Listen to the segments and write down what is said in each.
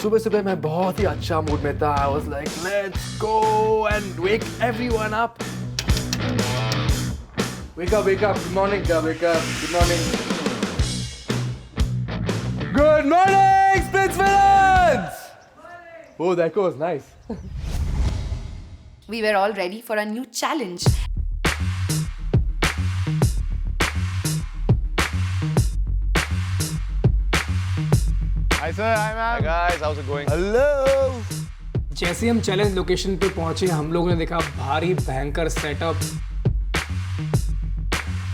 सुबह सुबह मैं बहुत ही अच्छा मूड में था. I was like, let's go and wake everyone up. Wake up. Good morning, wake up. Good morning. Good morning, Splits Villains! Oh, that was nice. We were all ready for a new challenge. Hi sir, hi ma'am. Hi guys, how's it going? Hello. जैसे हम challenge location पे पहुंचे हम लोगों ने देखा भारी भयंकर सेटअप,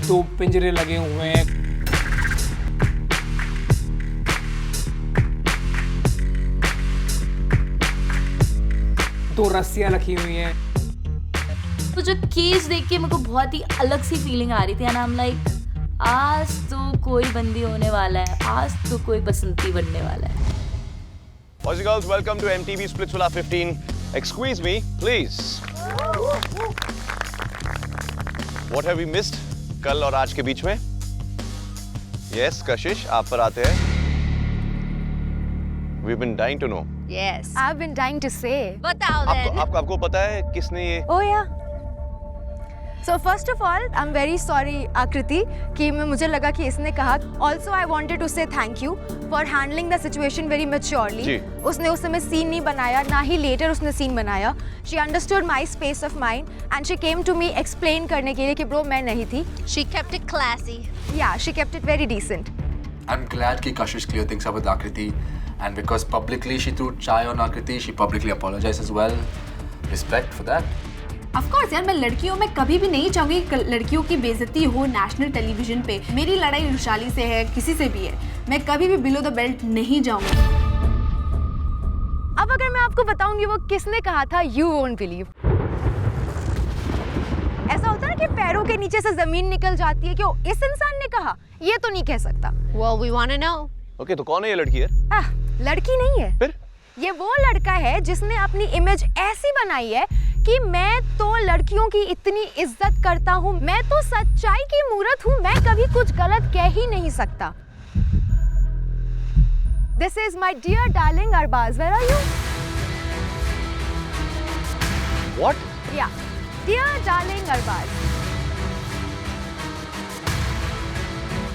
2 पिंजरे लगे हुए हैं, दो रस्सियां रखी हुई हैं. तो जो केज देख के मेरे को बहुत ही अलग सी फीलिंग आ रही थी एंड आई एम लाइक आज तो कोई बंदी होने वाला है, आज तो कोई बसंती बनने वाला है. Boys and girls, welcome to MTV Splitsvilla 15. Excuse me, please. What have we missed? कल और आज के बीच में? Yes, कशिश, आप पर आते हैं. We've been dying to know. Yes. I've been dying to say. बताओ then. आपको पता है किसने ये? Oh yeah. So first of all, I'm very sorry आकृति कि मुझे लगा कि इसने कहा. Also I wanted to say thank you for handling the situation very maturely. जी. उसने उस समय सीन नहीं बनाया, ना ही later उसने सीन बनाया. She understood my space of mind and she came to me explain करने के लिए कि bro मैं नहीं थी. She kept it classy. Yeah, she kept it very decent. I'm glad कि Kashish cleared things up with Akriti, and because publicly she threw chai on Akriti, she publicly apologized as well. Respect for that. Of course यार, मैं लड़कियों में कभी भी नहीं चाहूंगी कि लड़कियों की बेइज्जती हो नेशनल टेलीविजन पे. मेरी लड़ाई रुशाली से है, किसी से भी है. मैं कभी भी बिलो द बेल्ट नहीं जाऊंगी. अब अगर मैं आपको बताऊंगी वो किसने कहा था, you won't believe. ऐसा होता है ना कि पैरों के नीचे से जमीन निकल जाती है कि वो इस इंसान ने कहा, ये तो नहीं कह सकता. Well, we want to know. Okay, तो कौन है ये लड़की यार? लड़की नहीं है. फिर? ये वो लड़का है जिसने अपनी इमेज ऐसी बनाई है कि मैं तो लड़कियों की इतनी इज्जत करता हूँ, मैं तो सच्चाई की मूरत हूँ, मैं कभी कुछ गलत कह ही नहीं सकता. This is my dear darling Arbaz. Where are you? What? Yeah, dear darling Arbaz.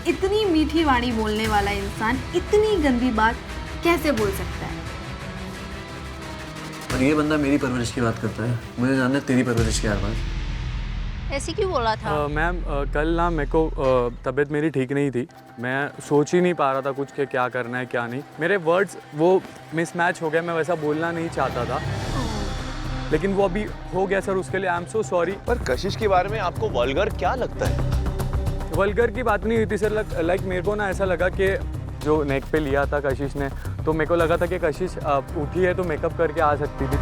इतनी मीठी वाणी बोलने वाला इंसान इतनी गंदी बात कैसे बोल सकता है? और ये बंदा मेरी परवरिश की बात करता है. मुझे जानना है तेरी परवरिश क्या है. ऐसे क्यों बोला था? मैम कल ना मेरे को तबीयत मेरी ठीक नहीं थी. मैं सोच ही नहीं पा रहा था कुछ के क्या करना है क्या नहीं. मेरे वर्ड्स वो मिसमैच हो गया. मैं वैसा बोलना नहीं चाहता था लेकिन वो अभी हो गया सर. उसके लिए आई एम सो सॉरी. पर कशिश के बारे में आपको वल्गर क्या लगता है? वल्गर की बात नहीं हुई थी सर. लाइक मेरे को ना ऐसा लगा कि जो नेक पे लिया था कशिश ने, तो मेरे को लगा था कि कशिश उठी है तो मेकअप करके आ सकती थी.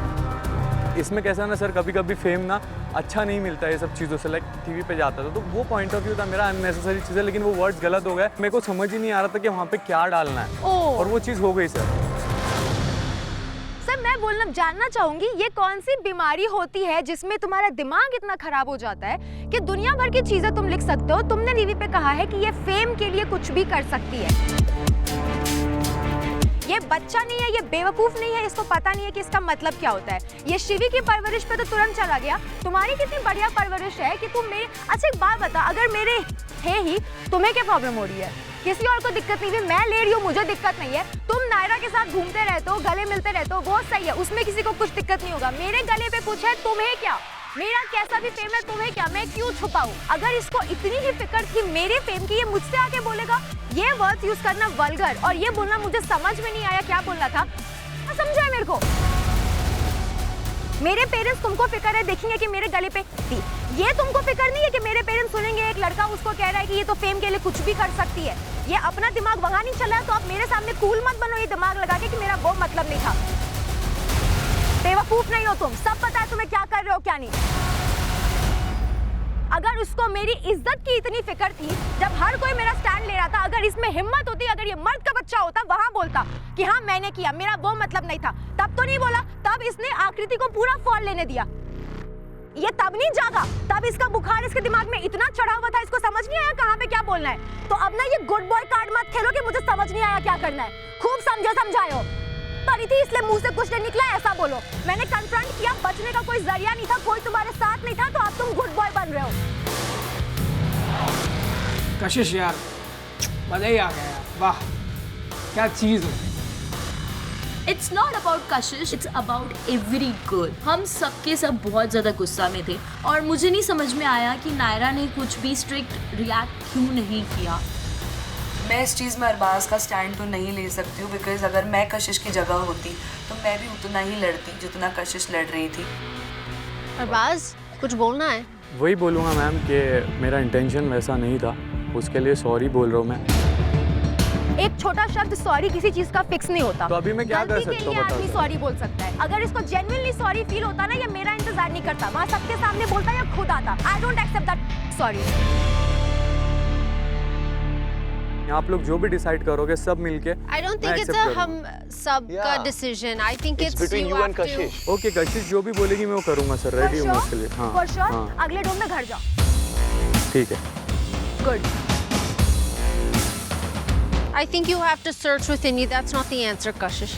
इसमें कैसा ना सर, कभी कभी फेम ना अच्छा नहीं मिलता है ये सब चीज़ों से. लाइक टीवी पे जाता था तो वो पॉइंट ऑफ व्यू था मेरा. अननेसेसरी चीज़ है लेकिन वो वर्ड्स गलत हो गए. मेरे को समझ ही नहीं आ रहा था कि वहाँ पे क्या डालना है. और वो चीज़ हो गई सर. सर मैं बोलना जानना चाहूंगी ये कौन सी बीमारी होती है जिसमें तुम्हारा दिमाग इतना खराब हो जाता है कि दुनिया भर की चीजें तुम लिख सकते हो. तुमने टीवी पे कहा है कि ये फेम के लिए कुछ भी कर सकती है. ये बच्चा नहीं है, ये बेवकूफ नहीं है, इसको पता नहीं है कि इसका मतलब क्या होता है. ये शिवी की परवरिश पे तो तुरंत चला गया. तुम्हारी कितनी बढ़िया परवरिश है कि तुम मेरे. अच्छा एक बात बता, अगर मेरे है ही तुम्हें क्या प्रॉब्लम हो रही है? किसी और को दिक्कत नहीं है, मैं ले रही हूँ, मुझे दिक्कत नहीं है. तुम नायरा के साथ घूमते रहते हो, गले मिलते रहते हो, बहुत सही है, उसमें किसी को कुछ दिक्कत नहीं होगा. मेरे गले पे कुछ है, तुम्हें क्या? मेरा कैसा भी फेम है, तुम्हें क्या? मैं क्यों छुपाऊं? अगर इसको इतनी ही फिक्र थी मेरे फेम की, ये मुझसे आके बोलेगा. ये वर्ड्स यूज करना वल्गर और ये बोलना मुझे समझ में नहीं आया क्या बोलना था. समझा है मेरे को? मेरे पेरेंट्स तुमको फिक्र है देखेंगे कि मेरे गले पे थी. ये तुमको फिक्र नहीं है कि मेरे पेरेंट्स सुनेंगे एक लड़का उसको कह रहा है कि ये तो फेम के लिए कुछ भी कर सकती है. ये अपना दिमाग वहां नहीं चला. तो आप मेरे सामने कूल मत बनो ये दिमाग लगा के कि मेरा वो मतलब नहीं था. बेवकूफ नहीं हो तुम, सब पता है तुम्हें क्या कर रहे हो क्या नहीं. अगर उसको मेरी इज्जत की इतनी फिक्र थी जब हर कोई मेरा स्टैंड ले रहा था, अगर इसमें हिम्मत होती, अगर ये मर्द का बच्चा होता वहां बोलता कि हाँ मैंने किया, मेरा वो मतलब नहीं था, तब तो नहीं बोला. तब इसने आकृति को पूरा फॉल लेने दिया. ये तब नहीं जागा, तब इसका बुखार इसके दिमाग में इतना चढ़ा हुआ था, इसको समझ नहीं आया कहाँ पे क्या बोलना है. तो अब ना ये गुड बॉय कार्ड मत खेलो कि मुझे समझ नहीं आया क्या करना है. खूब समझो समझायो. परी थी इसलिए मुंह से कुछ नहीं निकला, ऐसा बोलो। मैंने कन्फ्रंट किया, बचने का कोई जरिया नहीं था, कोई तुम्हारे साथ नहीं था, तो अब तुम गुड बॉय बन रहे हो। कशिश यार मजा ही आ गया यार, वाह क्या चीज है। It's not about Kashish, it's about every girl. हम सबके सब बहुत ज़्यादा गुस्सा में थे और मुझे नहीं समझ में आया कि नायरा ने कुछ भी स्ट्रिक्ट रिएक्ट क्यों नहीं किया। मैं इस चीज़ में अरबाज का स्टैंड तो नहीं ले सकती हूँ, बिकॉज अगर मैं कशिश की जगह होती तो मैं भी उतना ही लड़ती जितना कशिश लड़ रही थी। अरबाज कुछ बोलना है? वही बोलूँगा मैम कि मेरा इंटेंशन वैसा नहीं था, उसके लिए सॉरी बोल रहा हूँ मैं। एक छोटा शब्द सॉरी किसी चीज का फिक्स नहीं होता। तो अभी मैं क्या कर सकता हूँ बताओ? आदमी सॉरी बोल सकता है। अगर इसको जेन्युइनली सॉरी फील होता ना, ये मेरा इंतजार नहीं करता, वहाँ सबके सामने बोलता या खुद आता। I don't accept that sorry. आप लोग जो भी डिसाइड करोगे सब मिलके, आई डोंट थिंक इट्स हम सब का decision. I think it's between you and Kashish. Okay कशिश जो भी बोलेगी मैं वो करूँगा सर, रेडी हूँ उसके लिए। हाँ फॉर श्योर। हाँ अगले डोम में घर जाओ। ठीक है। Good. I think you have to search within you. That's not the answer, Kashish.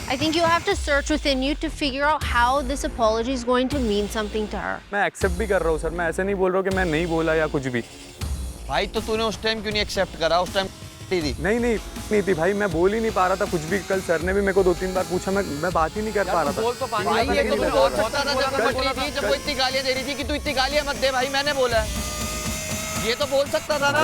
I think you have to search within you to figure out how this apology is going to mean something to her. मैं accept भी कर रहा हूँ sir, मैं ऐसे नहीं बोल रहा हूँ कि मैं नहीं बोला या कुछ भी। भाई तो तूने उस टाइम क्यों नहीं एक्सेप्ट करा? उस टाइम नहीं थी भाई, मैं बोल ही नहीं पा रहा था कुछ भी। कल सर ने भी मेरे को 2-3 बार पूछा, मैं बात ही नहीं कर पा रहा था। बोल तो भाई ये तो बहुत होता था जब बट रही थी, जब वो इतनी गालियां दे रही थी कि तू इतनी गालियां मत दे भाई, मैंने बोला ये तो बोल सकता था ना।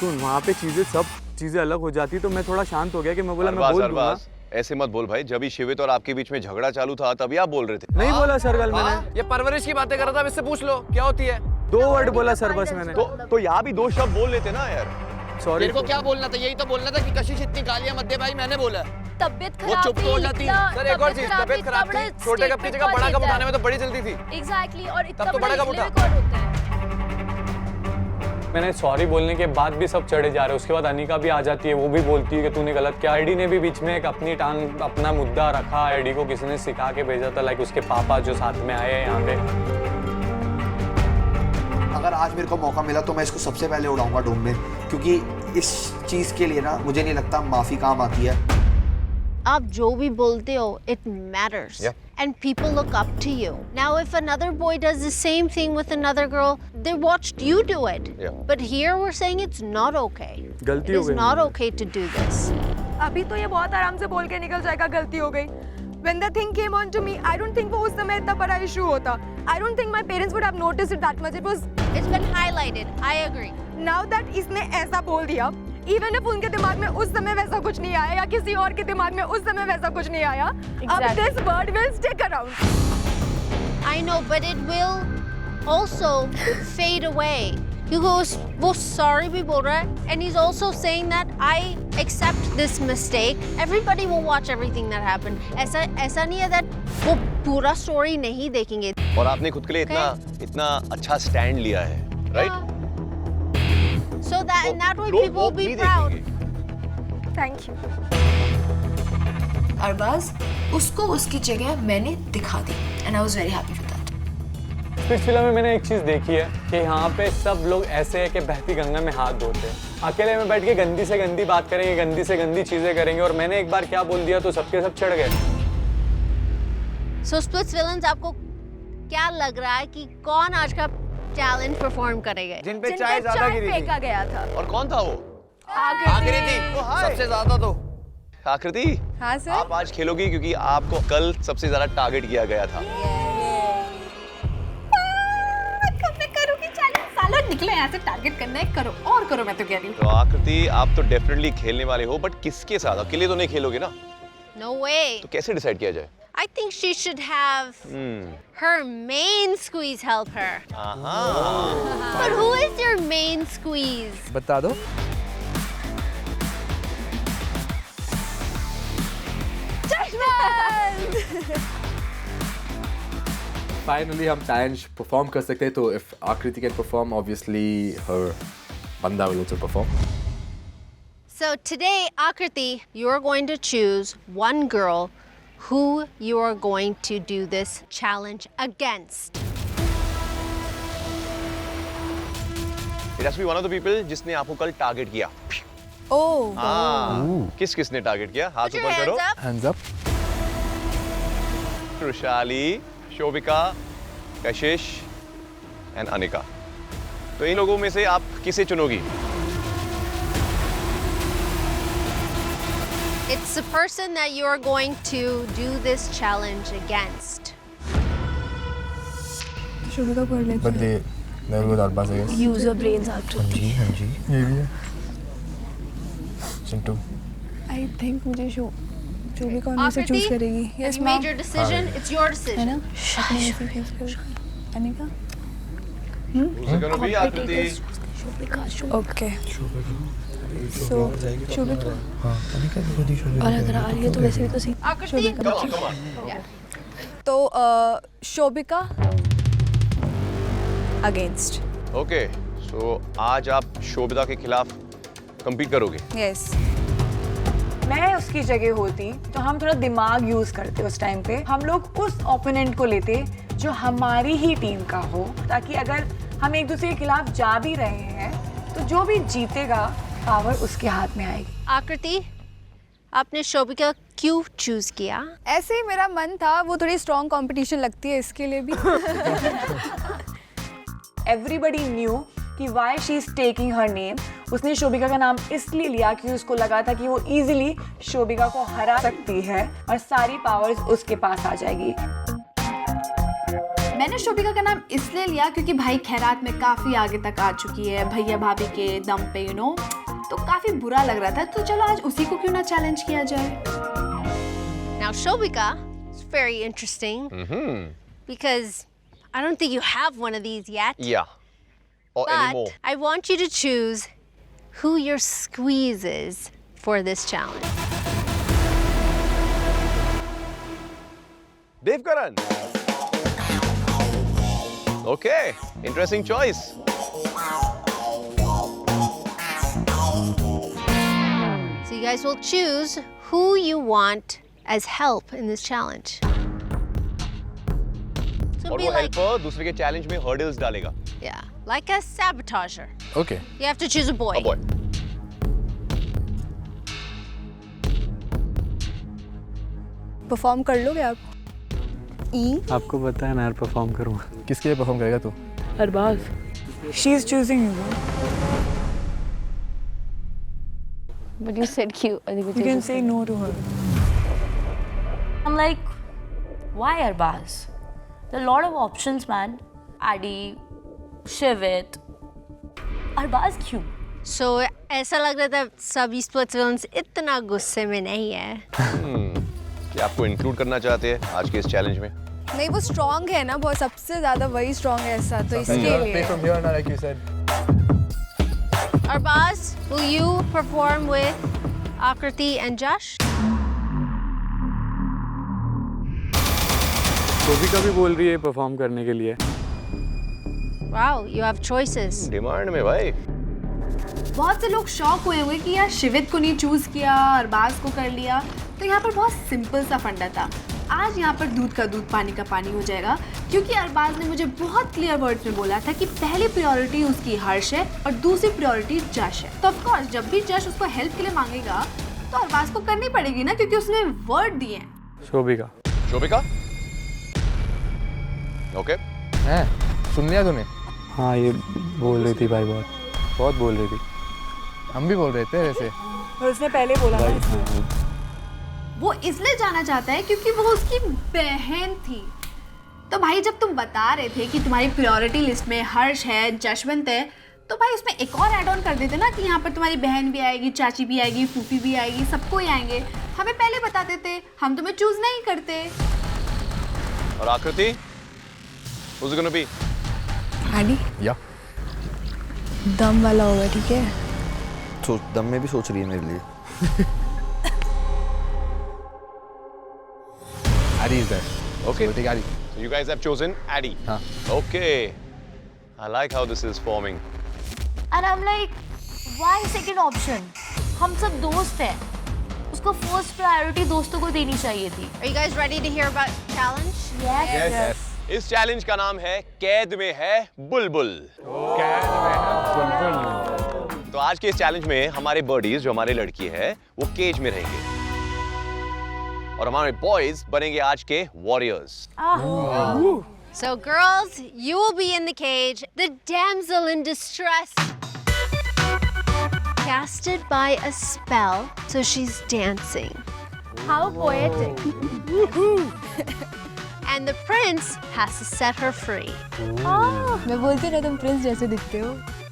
सुन वहाँ पे सब चीजें अलग हो जाती तो मैं थोड़ा शांत हो गया कि मैं बोला मैं बोल दूंगा। ऐसे मत बोल भाई, जब ही शिवित और आपके बीच में झगड़ा चालू था तभी आप बोल रहे थे। नहीं बोला सर कल मैंने। ये परवरिश की बातें कर रहा था, इससे पूछ लो क्या होती है। 2 वर्ड बोला सर बस मैंने। तो यहाँ भी 2 शब्द बोल लेते ना यार। सॉरी। मेरे को क्या बोलना था? यही तो बोलना था कि कशिश इतनी गालियां मत दे भाई, मैंने बोला। तबियत खराब वो चुप तो होना थी। सर एक और चीज, तबियत खराब थी, छोटे कप की जगह बड़ा कप उठाने में तो बड़ी जल्दी थी। एग्जैक्टली, और इतना तब तो बड़ा कप उठा। कौन होता है? मैंने सॉरी बोलने के बाद भी सब चढ़े जा रहे हैं। उसके बाद अनिका भी आ जाती है, वो भी बोलती है कि तूने गलत किया। आईडी ने भी बीच में एक अपनी टांग अपना मुद्दा रखा। आईडी को किसी ने सिखा के भेजा था, लाइक उसके पापा जो साथ में आए हैं यहाँ पे। अगर आज मेरे को मौका मिला तो मैं इसको सबसे पहले उड़ाऊंगा डोम में, क्योंकि इस चीज के लिए ना मुझे नहीं लगता माफी काम आती है। आप जो भी बोलते हो, it matters. And people look up to you. Now, if another boy does the same thing with another girl, they watched you do it. But here we're saying it's not okay. गलती It हो is गई। not okay to do this. अभी तो ये बहुत आराम से बोल के निकल जाएगा गलती हो गई। When the thing came on to me, I don't think वो उस समय इतना बड़ा इशू होता। I don't think my parents would have noticed it that much. It was. It's been highlighted. I agree. Now that इसने ऐसा बोल दिया, even if उनके दिमाग में उस समय वैसा कुछ नहीं आया या किसी और के दिमाग में उस समय वैसा कुछ नहीं आया, अब this word will stick around. I know, but it will also fade away. क्योंकि वो sorry भी बोल रहा है, and he's also saying that I accept this mistake. Everybody will watch everything that happened. ऐसा नहीं है that वो पूरा story नहीं देखेंगे। और आपने खुद के लिए इतना अच्छा स्टैंड लिया है, right? So that way people will be proud. Thank you. Arbaaz, उसको उसकी जगह मैंने दिखा दी, and I was very happy with that. इस फिल्म में मैंने एक चीज देखी है कि यहाँ पे सब लोग ऐसे है कि बहती गंगा में हाथ धोते हैं। अकेले में बैठ के गंदी से गंदी बात करेंगे, गंदी से गंदी चीजें करेंगे, और मैंने एक बार क्या बोल दिया तो सबके सब चढ़ गए। So Splits Villains, आपको क्या लग रहा है कि कौन आज का टैलेंट परफॉर्म करेगा? जिन पे चाय ज्यादा गिरी थी। फेंका गया था। और कौन था वो? आकृति सबसे ज्यादा तो। आकृति, हाँ सर। आप आज खेलोगी क्योंकि आपको कल सबसे ज्यादा टारगेट किया गया था। निकले यहाँ से, टारगेट करना है, करो और करो, मैं तो कह रही हूँ। तो आकृति, आप तो डेफिनेटली खेलने वाले हो, बट किसके साथ? अकेले तो नहीं खेलोगे ना? No way. तो कैसे डिसाइड किया जाए? I think she should have her main squeeze help her. But who is your main squeeze? बता दो। Finally हम challenge perform कर सकते हैं, तो if आकृति can perform, obviously her बंदा will also perform. So today, Akriti, you're going to choose one girl who you are going to do this challenge against. It has to be one of the people जिसने आपको कल target किया। ओह हाँ किस किसने target किया? हाथ ऊपर करो। Hands up. Rushali, Shobhika, Kashish and Anika. तो इन लोगों में से आप किसे चुनोगी? It's the person that you are going to do this challenge against. Shobhika कर लेते But they will go Arbaz, I guess. Use your brains after. हाँ जी ये भी है. Chintu. आई थिंक मुझे शोभिका उन्हीं से Akriti, चूज करेगी. have Yes, you ma'am. made your decision? It's your है decision. ना? अपने में से choose करो. Anika? Who's gonna be Akriti? Okay. So Shobhika. हाँ अनिका भी खुद ही शोभिका. और अगर आ रही है तो वैसे भी तो सी. Akriti, Come on. तो शोभिका अगेंस्ट. ओके सो आज आप शोभिता के खिलाफ compete करोगे? यस. मैं उसकी जगह होती तो हम थोड़ा दिमाग यूज करते उस टाइम पे. हम लोग उस ओपोनेंट को लेते जो हमारी ही टीम का हो, ताकि अगर हम एक दूसरे के खिलाफ जा भी रहे हैं तो जो भी जीतेगा पावर उसके हाथ में आएगी. आकृति, आपने शोभिका क्यों चूज किया? ऐसे ही मेरा मन था, वो थोड़ी स्ट्रॉन्ग कंपटीशन लगती है इसके लिए भी. एवरीबडी न्यू कि why she is taking her name. उसने शोभिका का नाम इसलिए लिया कि उसको लगा था कि वो इजीली शोभिका को हरा सकती है और सारी पावर्स उसके पास आ जाएगी. मैंने शोभिका का नाम इसलिए लिया क्योंकि भाई खैरात में काफ़ी आगे तक आ चुकी है भैया भाभी के दम पे, यू नो, तो काफ़ी बुरा लग रहा था. तो चलो आज उसी को क्यों ना चैलेंज किया जाए. Now Shobhika is very interesting because I don't think you have one of these yet. Yeah. Or But anymore. I want you to choose who your squeeze is for this challenge. Dev Karan. Okay, interesting choice. So you guys will choose who you want as help in this challenge. So और be वो like, helper दूसरे के challenge में hurdles डालेगा. yeah, like a sabotager. Okay. You have to choose a boy. A boy. Perform कर लोगे आप? आपको पता है ना यार, परफॉर्म करूँगा. किसके लिए परफॉर्म करेगा तू? Arbaaz. She is choosing you. But you said cute. You can say no to her. I'm like, why Arbaz? There are a lot of options, man. Adi, Shivit. Arbaz क्यों? So ऐसा लग रहा था सभी स्पोर्ट्समैन इतना गुस्से में नहीं है. क्या आपको इंक्लूड करना चाहते हैं आज के इस चैलेंज में? नहीं, वो स्ट्रॉन्ग है ना, बहुत सबसे ज्यादा वही स्ट्रॉन्ग है ऐसा, तो इसके लिए. Play from here now, like you said. Arbaz, will you perform with Akriti and Josh? Shobhika भी बोल रही है परफॉर्म करने के लिए. Wow, you have choices. Demand में भाई. बहुत से लोग शॉक हुए होंगे कि यार शिवित को नहीं चूज किया, अरबाज को कर लिया. तो यहाँ पर बहुत सिंपल सा फंडा था. आज यहाँ पर दूध का दूध पानी का पानी हो जाएगा, क्योंकि अरबाज ने मुझे बहुत क्लियर वर्ड्स में बोला था कि पहली प्रायोरिटी उसकी हर्ष है और दूसरी प्रायोरिटी जश है. तो ऑफ कोर्स जब भी जश उसको हेल्प के लिए मांगेगा तो अरबाज को करनी पड़ेगी ना, क्योंकि उसने वर्ड दिए हैं. शोभिका. शोभिका? ओके. हैं? सुन लिया तूने? हाँ ये बोल रही थी भाई, बहुत बोल रही थी. हम भी बोल रहे थे वैसे. और उसने पहले बोला ना इसलिए. वो इसलिए जाना चाहता है क्योंकि वो उसकी बहन थी. तो भाई जब तुम बता रहे थे कि तुम्हारी प्रायोरिटी लिस्ट में हर्ष है, जशवंत है, तो भाई उसमें एक और ऐड ऑन कर देते ना कि यहाँ पर तुम्हारी बहन भी आएगी, चाची भी आएगी, फूफी भी आएगी, सबको ही आएंगे. हमें पहले बता देते, हम तुम्हें चूज नहीं करते. और आकृति? Who's it gonna be? आदि? या. दम वाला होगा, ठीक है? सोच दम में भी सोच रही है मेरे लिए. Adi is there. Okay. We'll take Adi. So you guys have chosen Addy. हाँ. Okay. I like how this is forming. And I'm like, why second option? हम सब दोस्त हैं. उसको फर्स्ट प्रायोरिटी दोस्तों को देनी चाहिए थी. Are you guys ready to hear about challenge? Yes. इस चैलेंज का नाम है कैद में है बुलबुल. कैद में है बुलबुल. तो तो आज के इस चैलेंज में हमारे बर्डीज जो हमारे लड़की है वो केज में रहेंगे और हमारे बॉयज बनेंगे आज के warriors. So girls, you will be in the cage, the damsel in distress. Casted by a spell, so she's dancing. How poetic. And the prince has to set her free. मैं बोलती ना तुम Prince जैसे दिखते हो।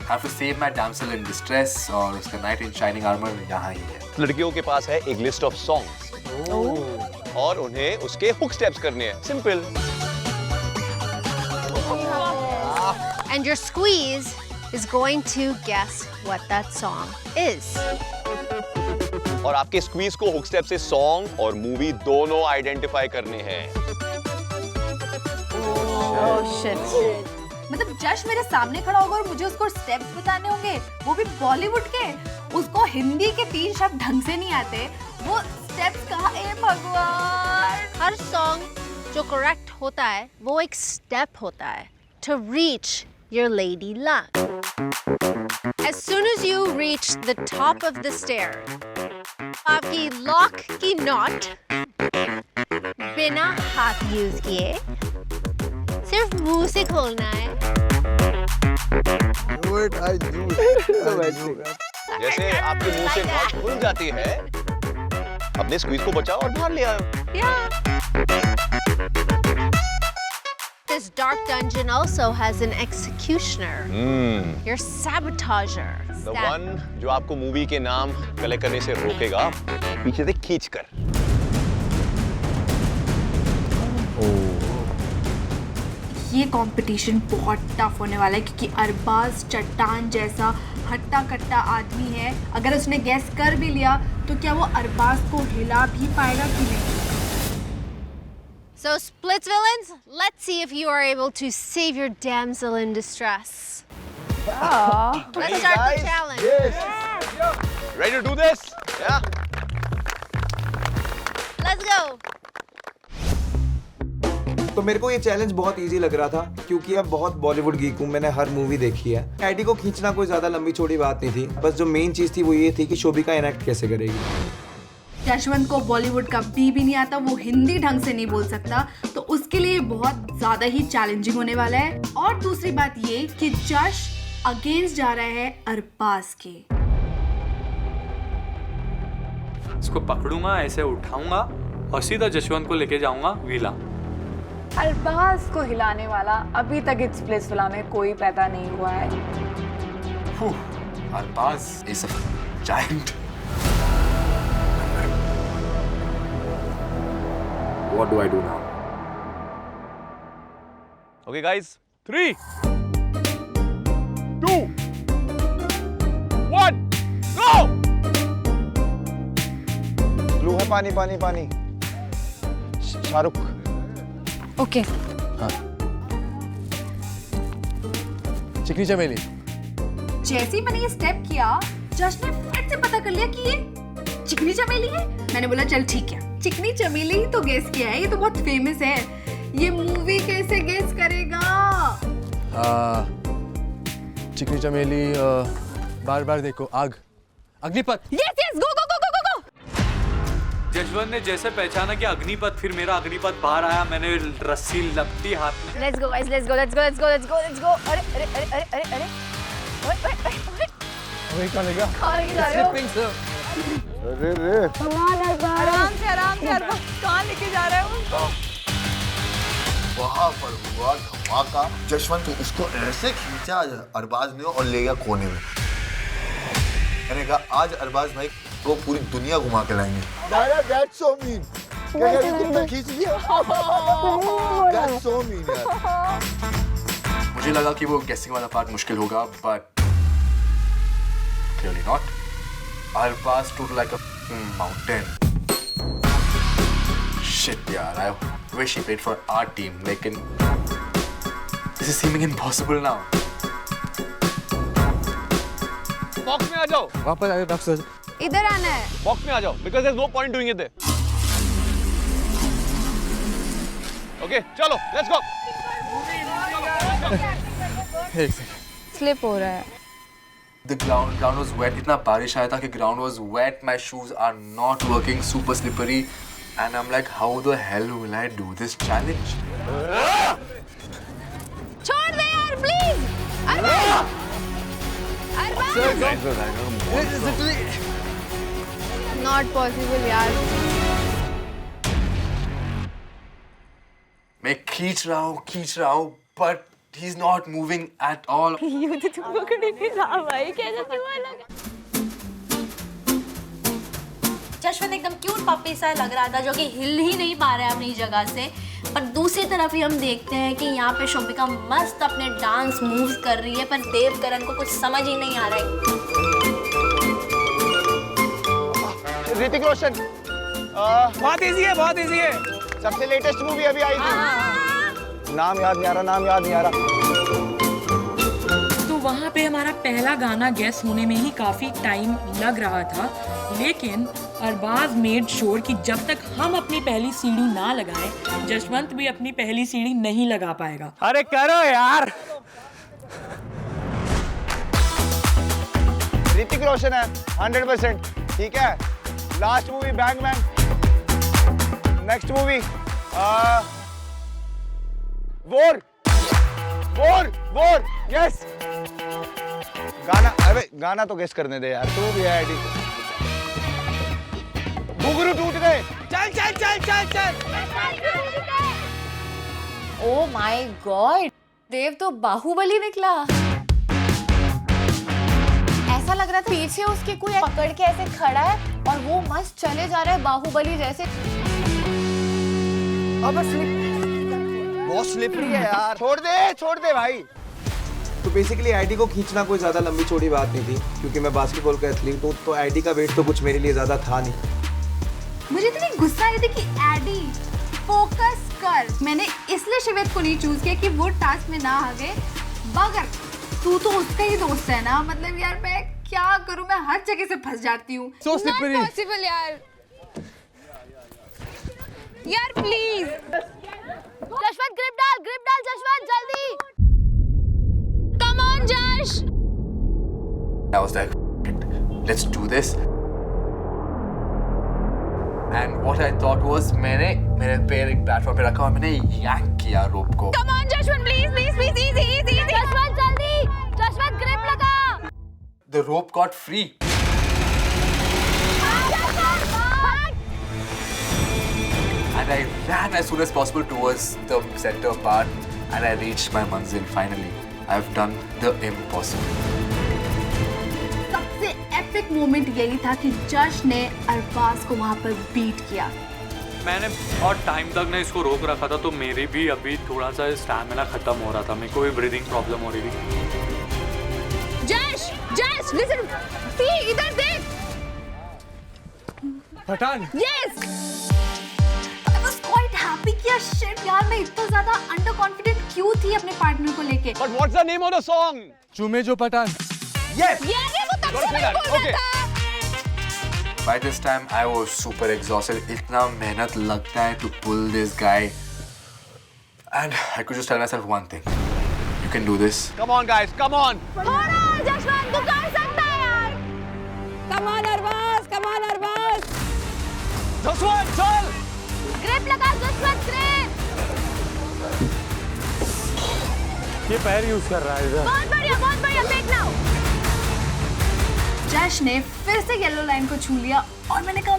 Have to save my damsel in distress और उसका knight in shining armor यहाँ ही है। लड़कियों के पास है एक लिस्ट ऑफ सॉन्ग्स और उन्हें उसके हुक स्टेप्स करने हैं। Simple. And your squeeze is going to guess what that song is. और आपके स्क्वीज को हुक स्टेप से सॉन्ग और मूवी दोनों आइडेंटिफाई करने हैं। मतलब जश मेरे सामने खड़ा होगा और मुझे उसको स्टेप्स बताने होंगे, वो भी बॉलीवुड के। उसको हिंदी के 3 शब्द ढंग से नहीं आते, वो स्टेप्स कहाँ? ए भगवान! हर सॉन्ग जो करेक्ट होता है वो एक स्टेप होता है to reach your lady luck. As soon as you reach the top of the stairs, आपकी लॉक की नॉट बिना हाथ यूज किए सिर्फ मुंह से खोलना है। जैसे आपके मुंह से नॉट खुल जाती है, अपने स्क्वीज को बचाओ और बाहर ले आओ। This dark dungeon also has an executioner. Your sabotager. The one जो आपको मूवी के नाम कलेक्ट करने से रोकेगा पीछे से खींचकर। ये कंपटीशन बहुत टफ होने वाला है क्योंकि अरबाज चट्टान जैसा हट्टा कट्टा आदमी है। अगर उसने गैस कर भी लिया तो क्या वो अरबाज को हिला भी पाएगा कि नहीं? So splits villains, let's see if you are able to save your damsel in distress. Let's start the challenge. Yes. Ready to do this? Yeah. Let's go. तो मेरे को ये चैलेंज बहुत इजी लग रहा था क्योंकि अब बहुत बॉलीवुड गीक हूँ, मैंने हर मूवी देखी है। एडी को खींचना कोई ज्यादा लंबी चौड़ी बात नहीं थी, बस जो मेन चीज थी वो ये थी कि शोभिका इनएक्ट कैसे करेगी। यशवंत को बॉलीवुड का बी भी नहीं आता, वो हिंदी ढंग से नहीं बोल सकता, तो उसके लिए बहुत ज्यादा ही चैलेंजिंग होने वाला है। और दूसरी बात ये कि जश अगेंस्ट जा रहा है अरबाज के। इसको पकड़ूंगा, ऐसे उठाऊंगा और सीधा जशवंत को लेके जाऊंगा विला। अरबाज को हिलाने वाला अभी तक इस स्प्लिट्स विला में कोई पैदा नहीं हुआ है। Arbaaz is a giant. What do I do now? Okay, guys. 3, 2, 1, go! Blue है, पानी पानी पानी। शाहरुख। ओके। हाँ। चिकनी चमेली। जैसे ही मैंने ये स्टेप किया, जश ने फट से पता कर लिया कि ये चिकनी चमेली है। मैंने बोला चल ठीक है, चिकनी चमेली ही तो गेस किया है, ये तो बहुत फेमस है। ये मूवी कैसे गेस करेगा? चिकनी चमेली, बार बार देखो, आग, अग्निपथ। यस यस, गो गो गो गो गो। जशवंत ने जैसे पहचाना कि अग्निपथ, फिर मेरा अग्निपथ बाहर आया, मैंने रस्सी लपटी हाथ में। Let's go guys, let's go, let's go, let's go, let's go, let's go. अरे अरे अरे अरे अरे अरे। ओए ओए ओए। वही कहाँ लेगा? कहाँ लेके जा रहे हो? अरे रे। आराम से अरबाज, कहाँ लेके जा रहे हो उसको? वहाँ पर हुआ धमाका। जशवंत उसको ऐसे खींचा अरबाज ने और ले गया कोने में। मैंने कहा आज अरबाज भाई को पूरी दुनिया घुमा के लाएंगे। That's so mean. क्या कितना खींच लिया? That's so mean यार। मुझे लगा कि वो गेसिंग वाला पार्ट मुश्किल होगा, but clearly not. Arbaaz stood like a mountain. Shit यार, I wish he played for our team. लेकिन this is seeming impossible now. Box में आ जाओ। वापस आए डॉक्टर। इधर आना है। बॉक्स में आ जाओ, because there's no point doing it there. Okay, चलो, let's go. एक सेकंड। स्लिप हो रहा है। The ground was wet. इतना बारिश आया था कि ground was wet. My shoes are not working, super slippery, and I'm like, how the hell will I do this challenge? छोड़ दे यार प्लीज। नॉट पॉसिबल यार। मैं खींच रहा हूँ, but he's not moving at all. ये तो तुम पकड़े नहीं रहा भाई, कैसे तुम्हें लगा? जशवंत एकदम क्यूट पप्पी सा लग रहा था जो कि हिल ही नहीं पा रहा है अपनी जगह से। पर दूसरी तरफ ही हम देखते हैं कि यहाँ पे शोभिका मस्त अपने डांस मूव्स कर रही है, पर देवकरण को कुछ समझ ही नहीं आ रहा है। ऋतिक रोशन बहुत इजी है। सबसे लेटेस्ट मूवी अभी आई थी, नाम याद नहीं आ रहा। तो वहाँ पे हमारा पहला गाना गेस होने में ही काफी टाइम लग रहा था, लेकिन अरबाज मेड श्योर कि जब तक हम अपनी पहली सीढ़ी ना लगाएं, जशवंत भी अपनी पहली सीढ़ी नहीं लगा पाएगा। अरे करो यार। ऋतिक रोशन है 100%, ठीक है। Last movie bang bang, next movie war, yes. गाना तो गेस करने दे यार, तू भी है आईडी। घुंघरू टूट गए। चल। ओ माय गॉड, देव तो बाहुबली निकला। ऐसा लग रहा था पीछे उसके कोई पकड़ के ऐसे खड़ा है और वो मस्त चले जा रहा है बाहुबली जैसे। बहुत स्लिपरी है यार, छोड़ दे भाई। तो बेसिकली आईडी को खींचना कोई ज़्यादा लंबी चौड़ी बात नहीं थी, क्योंकि मैं बास्केटबॉल का एथलीट हूँ, तो आईडी का वेट तो कुछ मेरे लिए ज़्यादा था नहीं। मुझे इतनी गुस्सा आ रही थी कि एडी फोकस कर। मैंने इसलिए शिवित को नहीं चूज किया कि वो टास्क में ना आ गए, मगर तू तो उसका ही दोस्त है ना। मतलब यार मैं क्या करूं, मैं हर जगह से फंस जाती हूँ। So slippery. Not possible यार प्लीज। जशवंत ग्रिप डाल जशवंत जल्दी। कम ऑन जश। I was like, let's do this. And what I thought was, मैंने मेरे पैर एक प्लेटफॉर्म पे रखा और मैंने yank किया रोप को। Come on Jashwant please easy। Jashwant जल्दी, जशवंत ग्रिप लगा। The rope got free. And I ran as soon as possible towards the center part, and I reached my manzil finally. I've done the impossible. सबसे epic moment यही था कि जश ने अरबाज को वहां पर बीट किया। मैंने बहुत टाइम तक ना इसको रोक रखा था, तो मेरी भी अभी थोड़ा सा स्टैमिना खत्म हो रहा था, मेरे को भी ब्रीदिंग प्रॉब्लम हो रही थी। जश लिसन, सी इधर देख। Pathan. Yes. I was quite happy कि यार shit यार मैं इतना ज़्यादा अंडर कॉन्फिडेंट क्यों थी अपने पार्टनर को लेके। But what's the name of the song? चूमे जो पठान। Yes. ये वो तब से मैं बोल रहा था। By this time, I was super exhausted. इतना मेहनत लगता है to pull this guy, and I could just tell myself one thing: you can do this. Come on guys, come on. Jashwant तू कर सकता है यार। Come on Arbaaz. जसवंत चल। ग्रिप लगा जशवंत, ग्रिप। ये पैर यूज कर रहा है इधर। बहुत बढ़िया देखना। जश ने फिर से येलो लाइन को छू लिया और मैंने कहा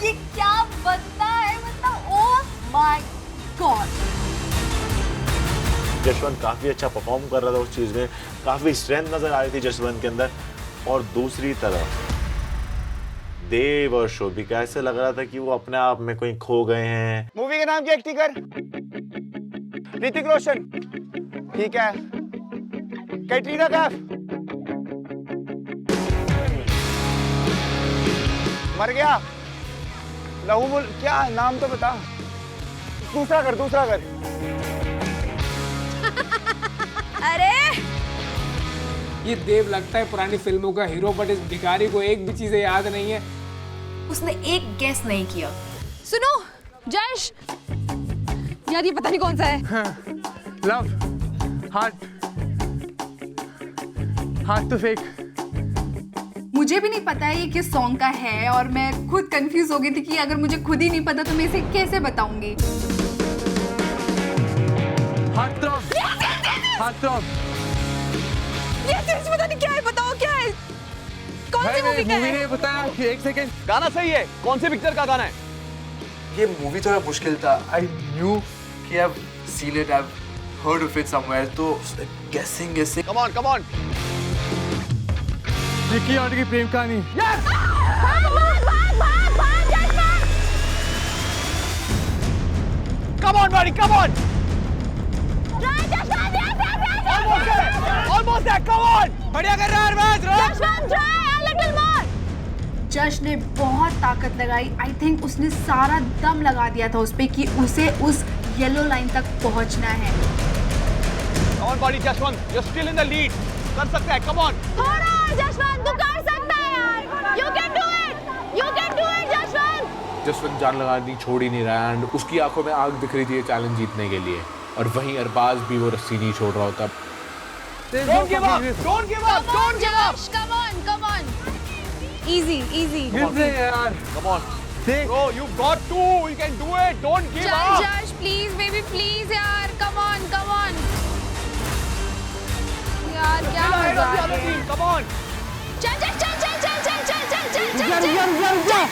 ये क्या बंदा है, मतलब ओह माय गॉड। जशवंत काफ़ी अच्छा परफॉर्म कर रहा था उस चीज़ में, काफ़ी स्ट्रेंथ नज़र आ रही थी जशवंत के अंदर। और दूसरी तरफ देव और शोभिका, ऐसे लग रहा था कि वो अपने आप में कहीं खो गए हैं। मूवी के नाम की एक्टिंग कर। ऋतिक रोशन, ठीक है। कैटरीना कैफ, मर गया। लहू मुल, क्या नाम तो बता। दूसरा कर। अरे ये देव लगता है पुरानी फिल्मों का हीरो, बट इस भिखारी को एक भी चीजें याद नहीं है। उसने एक गेस नहीं किया। सुनो जश, यार ये पता नहीं कौन सा है। लव, हार्ट, हाथ तो फेंक। मुझे भी नहीं पता है ये किस सॉन्ग का है और मैं खुद कंफ्यूज हो गई थी कि अगर मुझे खुद ही नहीं पता तो मैं इसे कैसे बताऊंगी। हाथ थ्रोप, हाथ थ्रोप। ये चीज पता नहीं क्या है, बताओ क्या है, कौन सी मूवी का है? नहीं बताया। एक सेकंड। गाना सही है, कौन सी पिक्चर का गाना है? ये मूवी थोड़ा मुश्किल था। आई न्यू कि I've seen it, I've heard of it somewhere, तो guessing. Come on, come on. निकी और की प्रेम कहानी। Yes. Come on, buddy, come on. Almost there, come on. बढ़िया कर रहा है अरबाज। जश ने बहुत ताकत लगाई। आई थिंक उसने सारा दम लगा दिया था उस पे कि उसे उस येलो लाइन तक पहुंचना है। Come on, buddy, Jashwant, you're still in the lead. कर सकता है, come on. थोड़ा और जशवंत, तू कर सकता है यार। You can do it. You can do it, Jashwant. Jaswant जान लगानी छोड़ ही नहीं रहा एंड उसकी आंखों में आग दिख रही थी चैलेंज जीतने के लिए, और वहीं अरबाज भी वो रस्सी नहीं छोड़ रहा होता। Don't give up! Don't give up! Don't give up! Come on, come on. Easy, easy. Come on. Bro, you've got to. You can do it. Don't give up. Josh, please, baby, please, यार. Come on, come on. यार क्या मजा आ रहा है? Come on. चल चल चल चल चल चल चल चल चल चल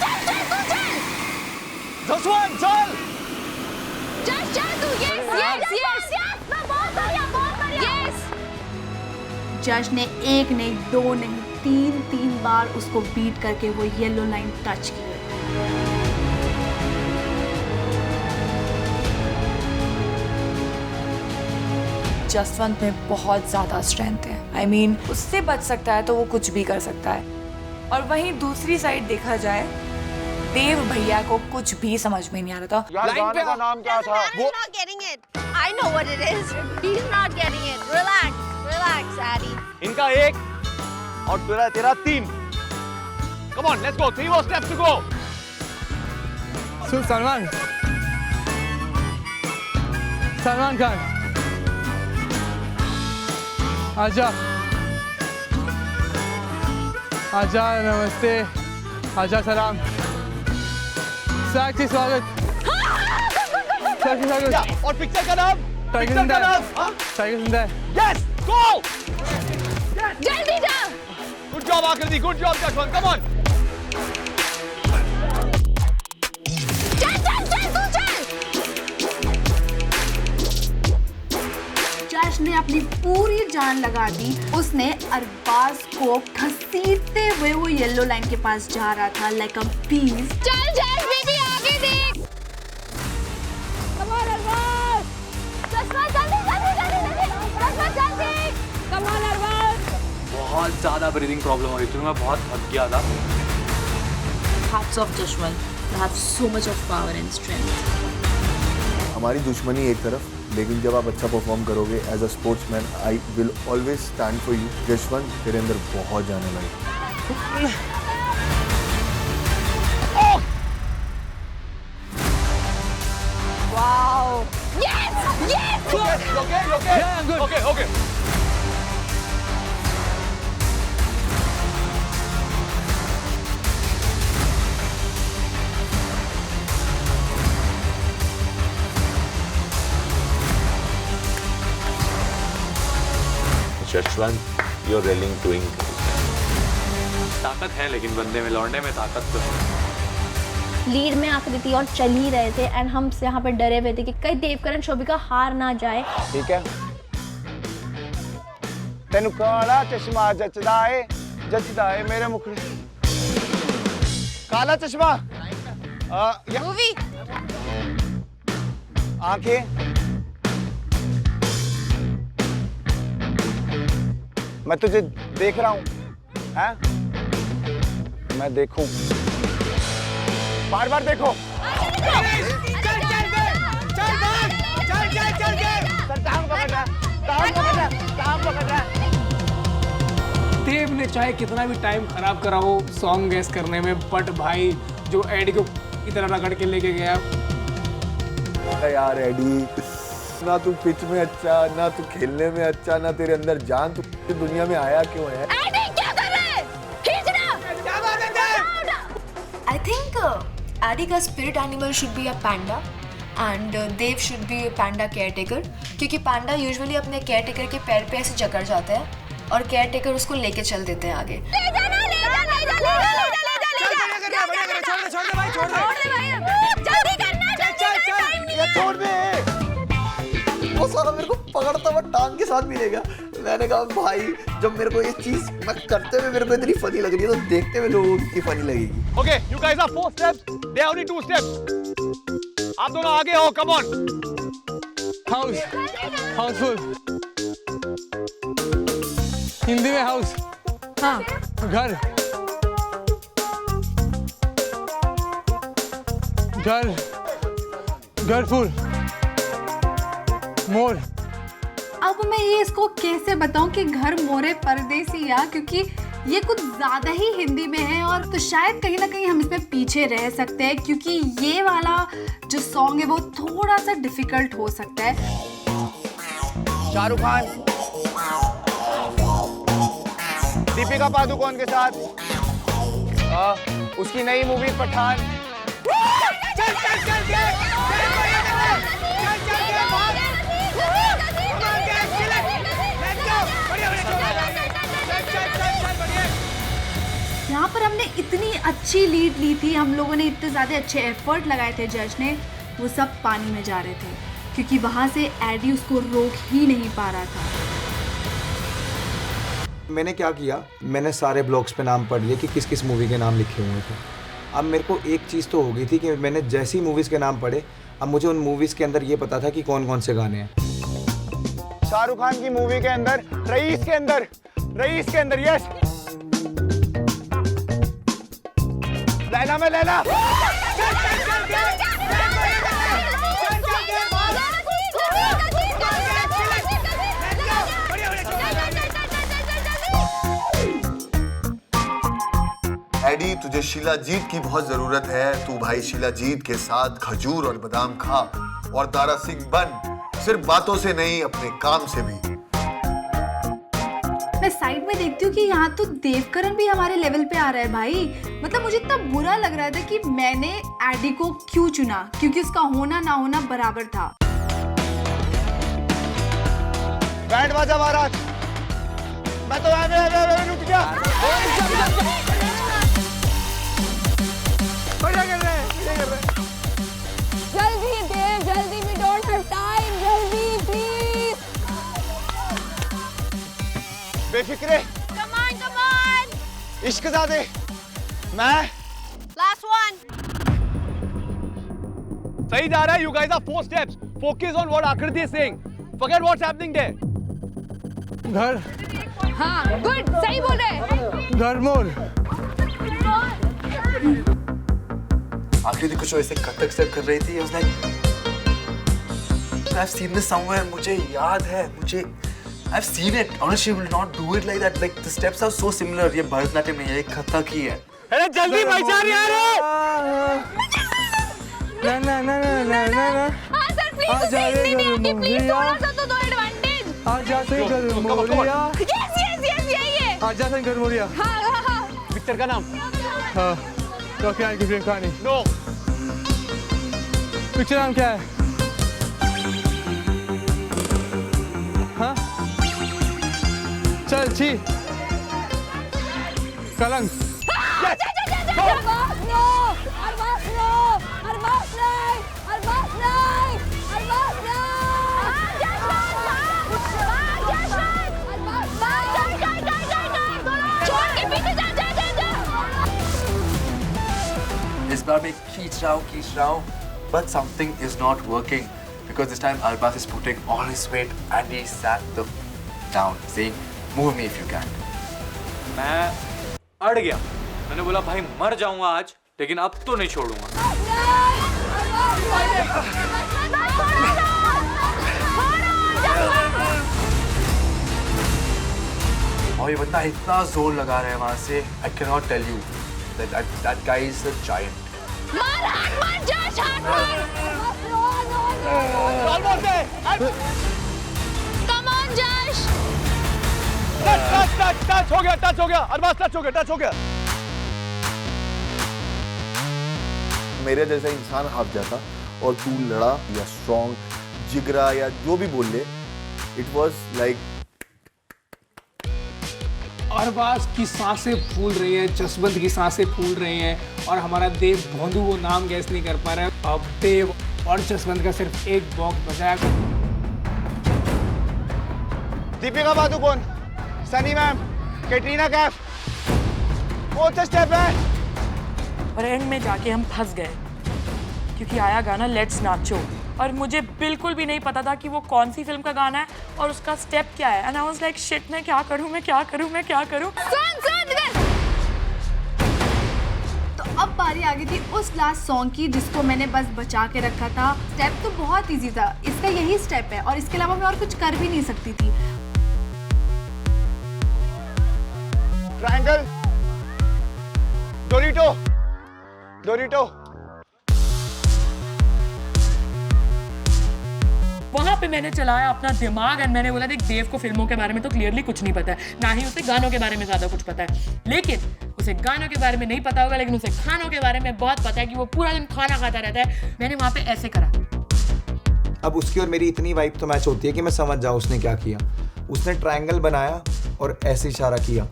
जसवंत चल. चल चल तू. Yes. बहुत बढ़िया. Yes. जश ने एक नहीं, दो नहीं, तीन बार उसको बीट करके वो येलो लाइन टच की। जसवंत में बहुत ज़्यादा स्ट्रेंथ है। I mean, उससे बच सकता है तो वो कुछ भी कर सकता है। और वहीं दूसरी साइड देखा जाए, देव भैया को कुछ भी समझ में नहीं आ रहा था। यार गाने का नाम क्या था? वो not getting it. I know what it is. He's not getting it. Relax, Addy. इनका एक और तेरा 3. Come on, let's go. 3 more steps to go. Salman Khan आजा नमस्ते, आजा सलाम, साक्षी स्वागत। और पिक्चर का नाम? टाइगर जिंदा है। Yes, go! जल्दी जा। Good job आकृति, good job Jaswant, come on. जश ने अपनी पूरी जान लगा दी। उसने अरबाज को घसीटते हुए वो येलो लाइन के पास जा रहा था लाइक अ बीस। चल जश बेबी आगे देख। Come on Arbaaz. जसवंत जल्दी। Come on Arbaaz. बहुत ज़्यादा ब्रीदिंग प्रॉब्लम हो रही थी, मैं बहुत थक गया था। Hats off Jashwant. You have so much of power and strength. हमारी दुश्मनी एक तरफ, लेकिन जब आप अच्छा परफॉर्म करोगे as a sportsman, I will always stand for you. Jashwant, तेरे अंदर बहुत जाने लगी। Wow. Yes. Okay. Yeah, I'm good. Okay. Jashwant, you're really doing great. ताकत है लेकिन बंदे में, लौंडे में ताकत तो है। लीड में आकृति और चल ही रहे थे एंड हम यहाँ पे डरे हुए थे कि कहीं देवकरण शोभिका हार ना जाए। ठीक है, तेनु काला चश्मा जचदा है मेरे मुखड़े। काला चश्मा मूवी आंखें, मैं तुझे देख रहा हूं, हैं? मैं देखूं, बार बार देखो। देव ने चाहे कितना भी टाइम खराब करा हो सॉन्ग गैस करने में, बट भाई जो एडी को इतना रगड़ के लेके गया। यार एडी, ना तू पिच में अच्छा, ना तू खेलने में अच्छा, ना तेरे अंदर जान, तू दुनिया में आया क्यों है? क्या कर रहे हैं? I think Addy का spirit animal should be a panda and Dev should be a panda caretaker, क्योंकि panda usually अपने caretaker के पैर पे ऐसे जकड़ जाता है और caretaker उसको लेके चल देते हैं आगे। ले जाना, ले जाना, ले जाना, ले जाना, छोड़ दे भाई, छोड़ दे। जल्दी करना, टाइम नहीं है। छोड़ दे। वो सारा मेरे को पकड़ता हुआ टांग के साथ मिलेगा। मैंने कहा भाई, जब मेरे को ये चीज मैं करते हुए मेरे को इतनी फनी लग रही है, तो देखते हुए लोगों को कितनी फनी लगेगी। Okay, you guys are 4 steps. They are only 2 steps. आप दोनों आगे हो, come on. हाउसफुल हिंदी में हाउस। हाँ, घर घर घर फुल मोर। अब मैं ये इसको कैसे बताऊं कि घर मोरे परदेसिया, क्योंकि ये कुछ ज्यादा ही हिंदी में है और तो शायद कहीं ना कहीं हम इसमें पीछे रह सकते हैं, क्योंकि ये वाला जो सॉन्ग है वो थोड़ा सा डिफिकल्ट हो सकता है। शाहरुख खान दीपिका पादुकोण के साथ उसकी नई मूवी पठान। यहाँ पर हमने इतनी अच्छी लीड ली थी, हम लोगों ने इतने ज़्यादा अच्छे एफर्ट लगाए थे, जज ने, वो सब पानी में जा रहे थे क्योंकि वहाँ से एडी उसको रोक ही नहीं पा रहा था। मैंने क्या किया, मैंने सारे ब्लॉग्स पे नाम पढ़ लिए कि किस किस मूवी के नाम लिखे हुए थे। अब मेरे को एक चीज़ तो हो गई थी कि मैंने जैसी मूवीज़ के नाम पढ़े, अब मुझे उन मूवीज़ के अंदर ये पता था कि कौन कौन से गाने हैं। शाहरुख खान की मूवी के अंदर रईस के अंदर यस, लैला में लैला। एडी, तुझे शीला जीत की बहुत जरूरत है। तू भाई शीला जीत के साथ खजूर और बादाम खा और दारा सिंह बन, सिर्फ बातों से नहीं अपने काम से भी। मैं साइड में देखती हूँ कि यहाँ तो देवकरण भी हमारे लेवल पे आ रहा है भाई। मतलब मुझे इतना बुरा लग रहा था कि मैंने एडी को क्यों चुना, क्योंकि उसका होना ना होना बराबर था। बैंड बाजा बारात, मैं तो लुट गया। जल्दी देव, जल्दी, we don't have time, जल्दी प्लीज। बेफिक्रे, Come on, इश्क ज़ादे, मैं last one। सही जा रहा है। You guys are 4 steps. Focus on what Akriti is saying. Forget what's happening there. घर, हाँ, good, सही बोल रहे। घर मोर। आखिरी कुछ ऐसे कथक स्टेप कर रही थी। I was like, I've seen this somewhere. मुझे याद है, I've seen it. Honestly, she will not do it like that. Like the steps are so similar. ये भरतनाट्यम नहीं है, ये कथक ही है। अरे जल्दी भाईचार यार। ना ना ना ना ना ना। हाँ सर, प्लीज, आ जा रे घर प्लीज थोड़ा सा तो दो एडवांटेज। आ जा से घर मोरिया। Yes, यही है। आ जा से घर मोरिया। हाँ। पिक्चर का नाम? हाँ, तो क्या है की कहानी? नो। पिक्चर नाम क्या है? हाँ? चल छी। कलंक। इस बार मैं खींच रहा हूँ, but something is not working because this time Arbaz is putting all his weight and he sat the down, saying, "Move me if you can." मैं अड़ गया। मैंने बोला भाई मर जाऊंगा आज, लेकिन अब तो नहीं छोड़ूंगा। और ये बंदा इतना जोर लगा रहा है वहाँ से, I cannot tell you that guy is a giant. मार, Almost there. Come on, Josh. Touch हो गया. अरबाज टच हो गया. मेरे जैसा इंसान हाफ जाता और तू लड़ा या स्ट्रॉन्ग जिगरा या जो भी बोल ले, इट वॉज लाइक अरबाज की सांसें फूल रही हैं, जसवंत की सांसें फूल रही हैं और हमारा देव भोंदू वो नाम गैस नहीं कर पा रहा है। अब देव और जसवंत का सिर्फ एक बॉक्स बचा है। दीपिका पादुकोण, सनी मैम, कैटरीना कैफ, कौन सा स्टेप है? और एंड में जाके हम फंस गए क्योंकि आया गाना लेट्स नाचो और मुझे बिल्कुल भी नहीं पता था कि वो कौन सी फिल्म का गाना है और उसका स्टेप क्या है। And I was like shit, मैं क्या करूं। तो अब बारी आ गई थी उस लास्ट सॉन्ग की जिसको मैंने बस बचा के रखा था। स्टेप तो बहुत इजी था, इसका यही स्टेप है और इसके अलावा मैं और कुछ कर भी नहीं सकती थी। ट्रायंगल, डोरिटो। वहां पे मैंने चलाया अपना दिमाग एंड मैंने बोला देख देव को फिल्मों के बारे में तो क्लियरली कुछ नहीं पता है, ना ही उसे गानों के बारे में ज्यादा कुछ पता है। लेकिन उसे गानों के बारे में नहीं पता होगा, लेकिन उसे खानों के बारे में बहुत पता है कि वो पूरा दिन खाना खाता रहता है। मैंने वहां पे ऐसे करा। अब उसकी और मेरी इतनी वाइब तो मैच होती है कि मैं समझ जाऊँ उसने क्या किया। उसने ट्रायंगल बनाया और ऐसे इशारा किया,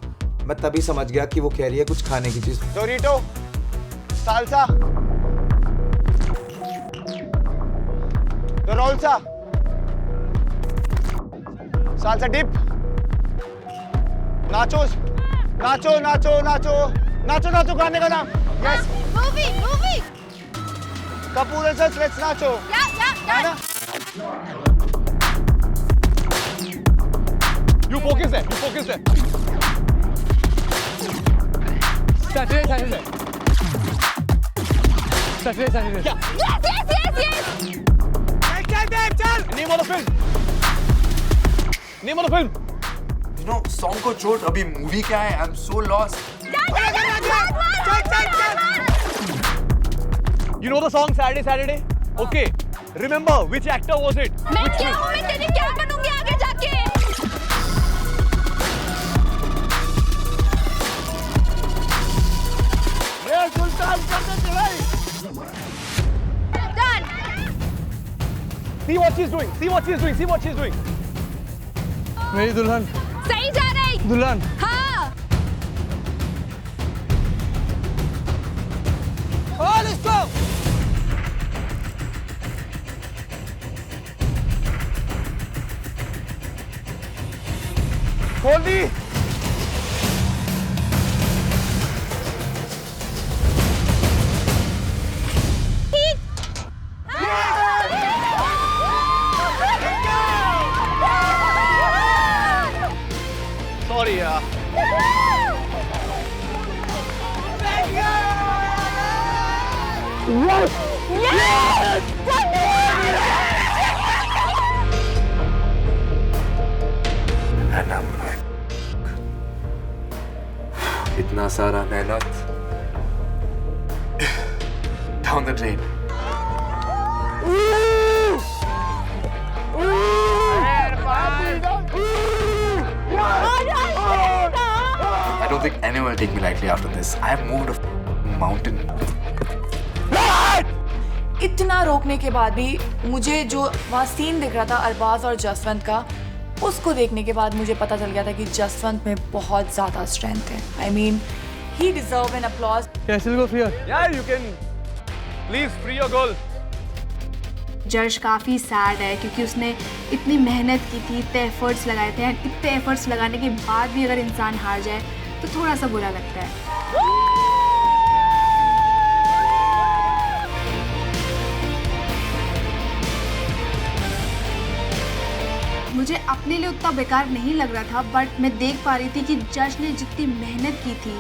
मैं तभी समझ गया कि वो कह रही है कुछ खाने की चीज। डोरिटो, साल्सा, डोरोल्सा, साल्सा डिप, नाचोस, नाचो गाने का नाम। Yes, movie. Kapoor and sons, let's नाचो। Yeah. You focus there. Saturday. Yeah. Yes. चल। Name of the film. You know, song को छोड़, अभी मूवी क्या है? I'm so lost. You know the song Saturday? Okay. Remember which actor was it? मैं क्या हूँ? मैं तेरी क्या बनूंगी आगे जाके? Done. See what she's doing. मेरी दुल्हन सही जा रही। दुल्हन हाँ। Let's go. खोल दी। Sorry, And I'm like, इतना सारा मेहनत down the drain. I don't think anyone will take me lightly after this. I have moved a mountain. इतना रोकने के बाद भी मुझे जो वहाँ सीन दिख रहा था अरबाज और जसवंत का, उसको देखने के बाद मुझे पता चल गया था कि जसवंत में बहुत ज़्यादा स्ट्रेंथ है। I mean, he deserve an applause. Castle को free Yeah, you can please free your goal. जज काफ़ी सैड है क्योंकि उसने इतनी मेहनत की थी, इतने एफर्ट्स लगाए थे, इतने एफर्ट्स लगाने के बाद भी अगर इंसान हार जाए तो थोड़ा सा बुरा लगता है। मुझे अपने लिए उतना बेकार नहीं लग रहा था, बट मैं देख पा रही थी कि जज ने जितनी मेहनत की थी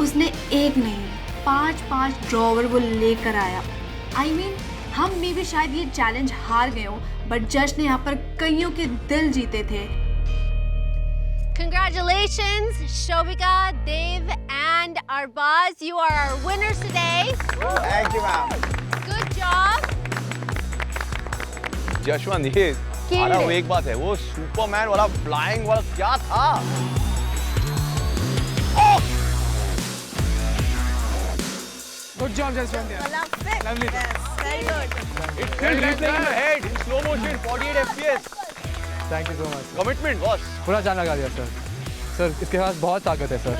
उसने एक नहीं 5 ड्रॉवर वो लेकर आया। I mean, हम में भी शायद ये चैलेंज हार गए हो, बट जज ने यहाँ पर कईयों के दिल जीते थे। Congratulations, Shobika, Dev, and Arbaz. You are our winners today. Thank you, ma'am. Good job. job. Jashwant, ये आ रहा हूँ, एक बात है, वो सुपरमैन वाला फ्लाइंग वाला क्या था? Good job, Jaswant. Lovely. Very good. It's still replaying in the head in slow motion, 48 FPS. Thank you so much. Commitment, boss. पूरा जान लगा दिया सर। सर इसके पास बहुत ताकत है सर।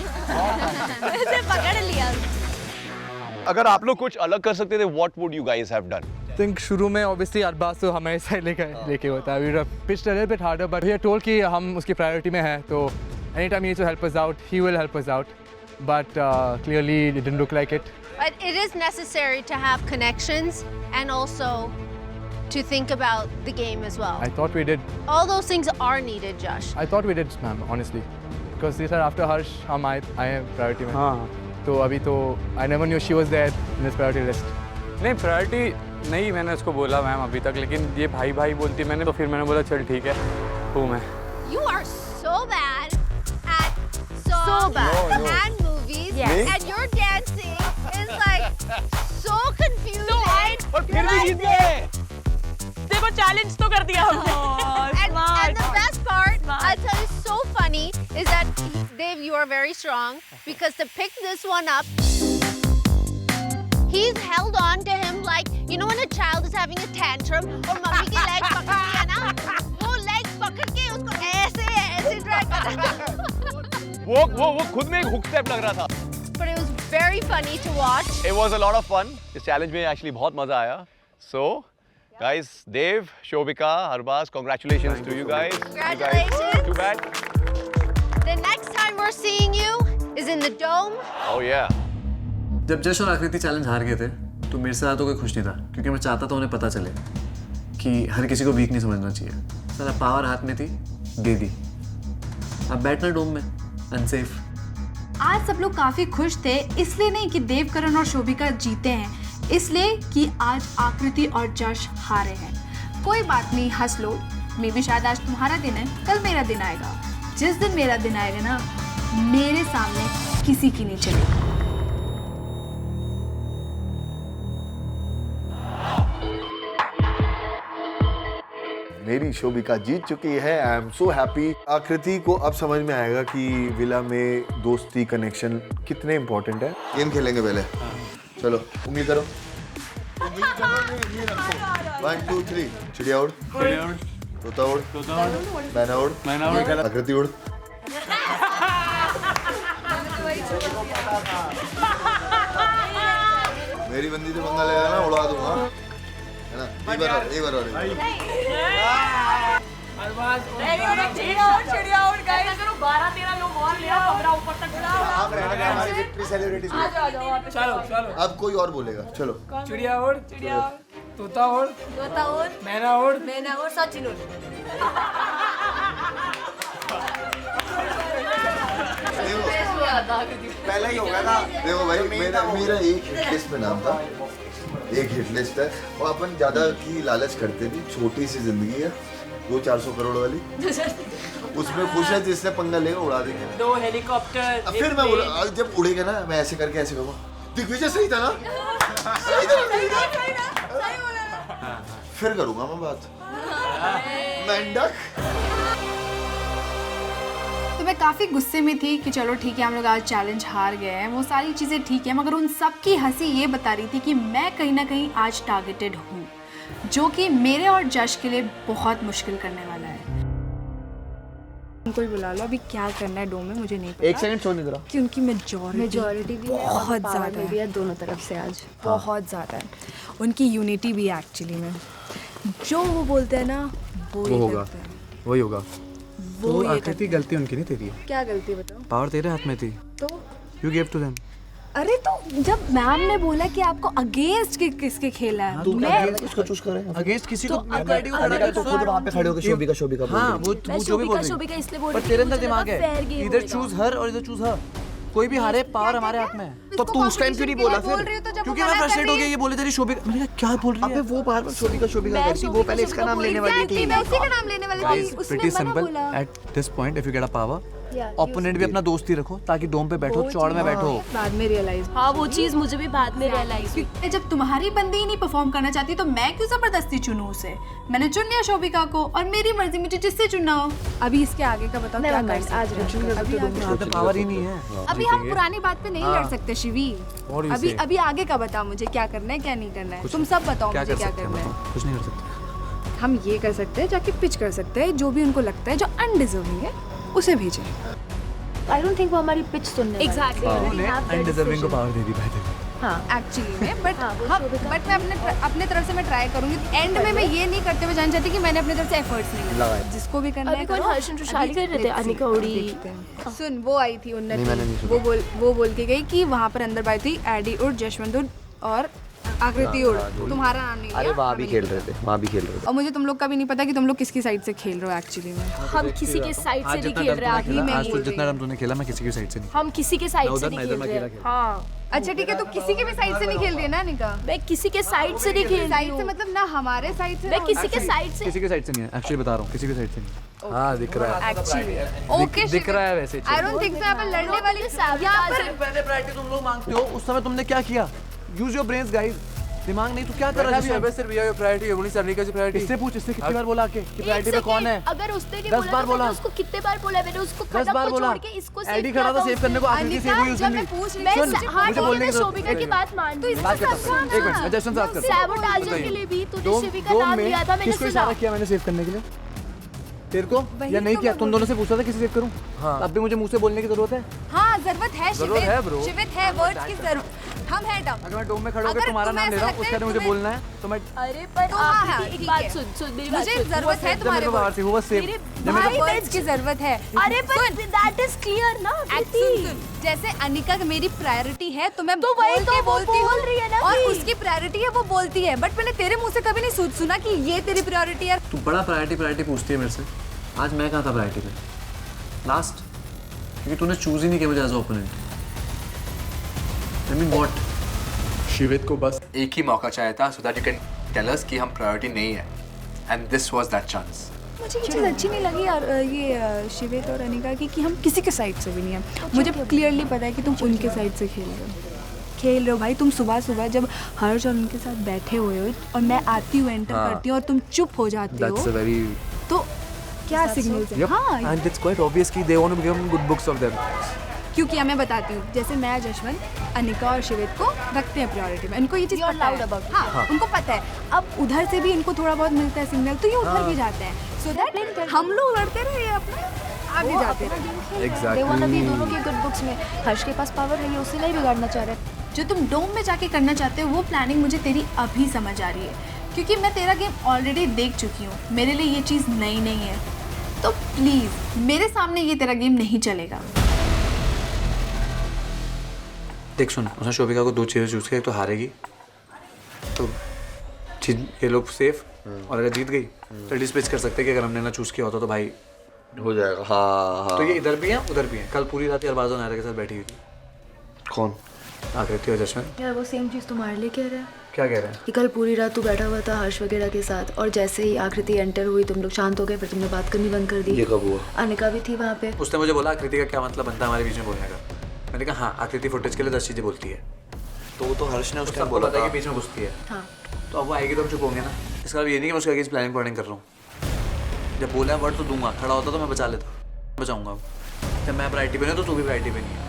इसे पकड़ लिया। अगर आप लोग कुछ अलग कर सकते थे, what would you guys have done? Think शुरू में ऑब्वियसली अरबाज तो हमारे साइड लेके होता है। We pitched a little bit harder but we are told कि हम उसकी प्रायोरिटी में हैं, तो any time he needs to help us out, he will help us out, but clearly it didn't look like it. But it is necessary to have connections and also to think about the game as well. I thought we did. All those things are needed, Josh. I thought we did, ma'am, honestly, because these are after Harsh, हम आए हैं priority में। हाँ। तो अभी तो I never knew she was there in this priority list. नहीं priority नहीं मैंने उसको बोला मैम अभी तक, लेकिन ये भाई भाई बोलती मैंने, तो फिर मैंने बोला चल ठीक है हूँ मैं। You are so bad at songs and movies, and your dancing is like so confusing. और फिर भी जीत गए। देखो चैलेंज तो कर दिया हमने। And the best part, I'll tell you, so funny is that Dave, you are very strong because to pick this one up, he's held on to him like, you know when a child is having a tantrum और mummy की legs पकड़ लिया ना, वो legs पकड़ के उसको ऐसे drag कर रहा था। वो खुद में एक हुक स्टेप लग रहा था। But it was very funny to watch. It was a lot of fun. इस चैलेंज में एक्चुअली बहुत मजा आया। So, guys, Dave, Shobika, Arbaz, congratulations to you guys. Congratulations. Too bad. The next time we're seeing you is in the dome. Oh yeah. जब जश और आकृति challenge हार गए थे तो मेरे से तो कोई खुश नहीं था, क्योंकि मैं चाहता था उन्हें पता चले कि हर किसी को वीक नहीं समझना चाहिए। सारा पावर हाथ में थी, दे दी। अब बैठना डोम में अनसेफ। आज सब लोग काफी खुश थे, इसलिए नहीं कि देव करण और शोभिका जीते हैं, इसलिए कि आज आकृति और जश हारे हैं। कोई बात नहीं, हंस लो। मे भी शायद आज तुम्हारा दिन है, कल मेरा दिन आएगा। जिस दिन मेरा दिन आएगा ना, मेरे सामने किसी की नहीं चलेगी। मेरी शोभिका जीत चुकी है। I am so happy. आकृति को अब समझ में आएगा कि विला में दोस्ती कनेक्शन कितने इम्पोर्टेंट है। गेम खेलेंगे पहले। चलो उंगली करो। 1 2 3 चिड़िया उड़, तोता उड़, मैना उड़, आकृति उड़। मेरी बंदी से पंगा लेगा ना, उड़ा दूंगा, है ना। एक बार और। चिड़िया उड़ गए। 12-13 लोग और ले आओ, कमरा ऊपर तक उड़ाओ। आप रहना हमारी विक्ट्री सेलिब्रिटीज। चलो। अब कोई और बोलेगा। चलो। चिड़िया उड़, तोता उड़, मैना उड़, सचिन उड़। पहला ही होगा ना। देखो भाई, मेरा एक हिट लिस्ट में नाम था, एक हिट लिस्ट है, और अपन ज्यादा की लालच करते नहीं। छोटी सी जिंदगी है, 200-400 करोड़ वाली, उसमें खुश है, जिससे पंगा लेगा उड़ा देंगे। 2 हेलीकॉप्टर। फिर मैं बोला, जब उड़ेगा ना, मैं ऐसे करके ऐसे कहूँगा, दिग्विजय सही था ना, सही था। फिर करूँगा मैं बात। मेंढक। तो मैं काफ़ी गुस्से में थी कि चलो ठीक है, हम लोग आज चैलेंज हार गए हैं, वो सारी चीज़ें ठीक है, मगर उन सब की हंसी ये बता रही थी कि मैं कहीं ना कहीं आज टारगेटेड हूँ, जो कि मेरे और जश के लिए बहुत मुश्किल करने वाला है। उनको ही बुला लो, अभी क्या करना है डोम में मुझे नहीं पता। एक सेकंड छोड़ नहीं दे रहा कि उनकी मेजॉरिटी भी बहुत ज़्यादा है दोनों तरफ से आज। बहुत ज़्यादा है उनकी यूनिटी भी एक्चुअली में। जो वो बोलते हैं ना वो होगा, वही होगा। वो आकृति गलती उनकी नहीं तेरी है। क्या गलती बताओ? पावर तेरे हाथ में थी, तो यू गिव टू देम। अरे तो जब मैम ने बोला कि आपको अगेंस्ट किसके खेला है, मैं किसको चूज करें? अगेंस्ट किसी को तो खुद वहां पे खड़े होकर शोभिका हाँ, वो जो भी बोल रही है, पर तेरे अंदर दिमाग है, इधर चूज हर और इधर चूज हर। कोई भी हारे, पावर हमारे हाथ में है। तो तू उस टाइम क्यों नहीं बोला फिर? क्योंकि मैं फ्रस्ट्रेट हो गया, ये बोले तेरी शोभिका। मैंने कहा क्या बोल रही है? अबे वो बार-बार शोभिका करती, वो पहले इसका नाम लेने वाली थी। मैं उसी का नाम लेने वाली थी, उसने pretty मना simple बोला। at this point if you get a power opponent भी अपना दोस्त ही रखो ताकि डोम पे बैठो, चौड़ में बैठो। बाद में रियलाइज, हाँ वो चीज मुझे भी बाद में रियलाइज हुई। जब तुम्हारी बंदी ही नहीं परफॉर्म करना चाहती तो मैं क्यों जबरदस्ती चुनूं उसे? मैंने चुन लिया शोभिका को और मेरी मर्जी, मुझे जिससे चुनना हो। अभी इसके आगे का बताओ क्या कर सकते हैं? आज पावर ही नहीं है। अभी हम पुरानी बात पे नहीं लड़ सकते शिवी। अभी आगे का बताओ मुझे, क्या करना है क्या नहीं करना है, तुम सब बताओ मुझे क्या करना है। कुछ नहीं कर सकते। हम ये कर सकते हैं, जाके पिच कर सकते हैं, जो भी उनको लगता है जो अनडिजर्विंग है उसे भेजें। आई डोंट थिंक वो हमारी पिच सुनने वाले हैं। एग्जैक्टली, अनडिजर्विंग को पावर दे दी भाई। हाँ एक्चुअली में, बट मैं अपने तरफ से मैं ट्राई करूंगी। एंड में मैं ये नहीं करते हुए जाना चाहती कि मैंने अपनी तरफ से एफर्ट्स नहीं लगाए। जिसको भी करना है करो। हर्षन रुशाली कर रहे थे, अनिका उड़ी। सुन, वो आई थी उन्नति, वो बोल के गई कि वहाँ पर अंदर बाई थी एडी उड़, जशवंत उड़ और आकृति उड़। तुम्हारा नाम नहीं लिया। अरे वहाँ भी खेल रहे थे। और मुझे तुम लोग का भी नहीं पता कि तुम लोग किसकी साइड से खेल रहे हो एक्चुअली में। हम किसी के साइड से नहीं खेल रहे हैं। आज तो जितना टाइम तूने खेला मैं किसी की साइड से नहीं। हम किसी के साइड से नहीं खेल रहे हैं। हाँ अच्छा ठीक है, तो किसी के भी साइड से नहीं खेल रही है ना निका? मैं किसी के साइड से नहीं खेल रही हूँ। साइड से मतलब ना हमारे साइड से, मैं किसी के साइड से नहीं है। एक्चुअली बता रहा हूँ, किसी के साइड से नहीं। हाँ दिख रहा है एक्चुअली। ओके दिख रहा है वैसे। आई डोंट थिंक यहाँ पर लड़ने वाली यहाँ पर पहले प्रायोरिटी तुम लोग मांगते हो, उस समय तुमने क्या किया? Use your brains guys. दिमाग नहीं तो क्या कर रहा है? सिर्फ ये प्रायोरिटी होगी, सर की प्रायोरिटी। इससे पूछ, इससे कितनी बार बोला कि प्रायोरिटी पे कौन है? अगर उसने नहीं बोला तो मैंने उसको कितने बार बोला? मैंने उसको 10 बार बोला। एडी खड़ा था सेव करने को, आखिर सेव हुई उसने। मुझे बोलने की शोभिका की बात मान। तो इसका एक मिनट, जशन साथ कर। सैबोटाज के लिए भी तूने शिविका का नाम लिया था, मैंने किसको इशारा किया मैंने सेव करने के लिए? तेरे को या नहीं किया? तुम दोनों से पूछा था किसी सेव करूं? हाँ। अब भी मुझे मुंह से बोलने की जरूरत है? हाँ जरूरत है ब्रो। शिवित है, वर्ड्स की जरूरत। हम है डम। अगर मैं डोम में खड़ा होकर तुम्हारा नाम ले रहा हूँ, उसके लिए मुझे बोलना है तो मैं। अरे पर आप एक बात सुन मेरी बात सुन। मुझे जरूरत है तुम्हारे बाहर से हुआ सेव। भाई वर्ड्स की जरूरत है। अरे पर दैट इज क्लियर ना। जैसे अनिका मेरी प्रायोरिटी है तो मैं तो वही तो बोलती बोल रही है ना, और उसकी प्रायोरिटी है वो बोलती है, बट मैंने तेरे मुंह से कभी नहीं सुना कि ये तेरी प्रायोरिटी है। तू बड़ा प्रायोरिटी पूछती है मेरे से। आज मैं कहाँ था प्रायोरिटी में लास्ट? क्योंकि तूने चूज ही नहीं किया मुझे as opponent. I mean what? Shivit को बस एक ही मौका चाहिए था so that you can tell us कि हम प्रायोरिटी नहीं है, and this was that chance. मुझे ये चीज़ अच्छी नहीं लगी यार, ये शिवित और अनिका की कि हम किसी के साइड से भी नहीं है। मुझे क्लियरली पता है कि तुम उनके साइड से खेल रहे हो भाई। तुम सुबह सुबह जब हर्ष और उनके साथ बैठे हुए हो और मैं आती हूँ, एंटर करती हूँ और तुम चुप हो जाते हो, तो क्या सिग्नल्स है? हाँ, एंड इट्स क्वाइट ऑब्वियस कि they want to give good books of them. क्योंकि मैं बताती हूँ, जैसे मैं जशवंत, अनिका और शिवित को रखते हैं प्रायोरिटी में, इनको ये चीज़ पता है। हाँ, उनको पता है। अब उधर से भी इनको थोड़ा बहुत मिलता है सिग्नल, तो ये उधर भी जाते हैं, सो दैट हम लोग लड़ते रहे अपना आगे जाते रहे। एग्जैक्टली। दोनों के गुड बुक्स में हर्ष के पास पावर है, ये उसे नहीं बिगाड़ना चाह रहे। जो तुम डोम में जाके करना चाहते हो वो प्लानिंग मुझे तेरी अभी समझ आ रही है, क्योंकि मैं तेरा गेम ऑलरेडी देख चुकी हूँ। मेरे लिए ये चीज़ नई नहीं है, तो प्लीज़ मेरे सामने ये तेरा गेम नहीं चलेगा। देख सुन, उसने शोभिका को 2 चीज़ें चूज किया, एक तो हारेगी तो ये लोग सेफ, और अगर जीत गई तो डिस्पैच कर सकते हैं कि अगर हमने ना चूज किया होता तो भाई हो जाएगा। हाँ। तो ये इधर भी है उधर भी है। कल पूरी रात अरबाज और नायरा के साथ बैठी हुई थी। कौन? आकृति और जशवंत। यार वो सेम चीज़ तुम्हारे लिए कह रहे हैं। क्या कह रहे हैं? कि कल पूरी रात तू बैठा हुआ था हर्ष वगैरह के साथ, और जैसे ही आकृति एंटर हुई तुम लोग शांत हो गए, फिर तुमने बात करनी बंद कर दी। ये कब हुआ? अनिका भी थी वहाँ पे। उसने मुझे बोला आकृति का क्या मतलब बनता है हमारे बीच में बोलने का। मैंने कहा हाँ, आकृति फुटेज के लिए 10 चीज़ें बोलती है। तो वो तो हर्ष ने उसका बोला था कि बीच में घुसती है। हाँ। तो अब वो आएगी तो हम चुप होंगे ना। इसका ये नहीं कि मैं उसके अगेंस्ट प्लानिंग कर रहा हूँ। जब बोला है वर्ड तो दूंगा, खड़ा होता तो मैं बचा लेता, बचाऊंगा। जब मैं प्रायोरिटी पे नहीं तो तू भी प्रायोरिटी पे नहीं है।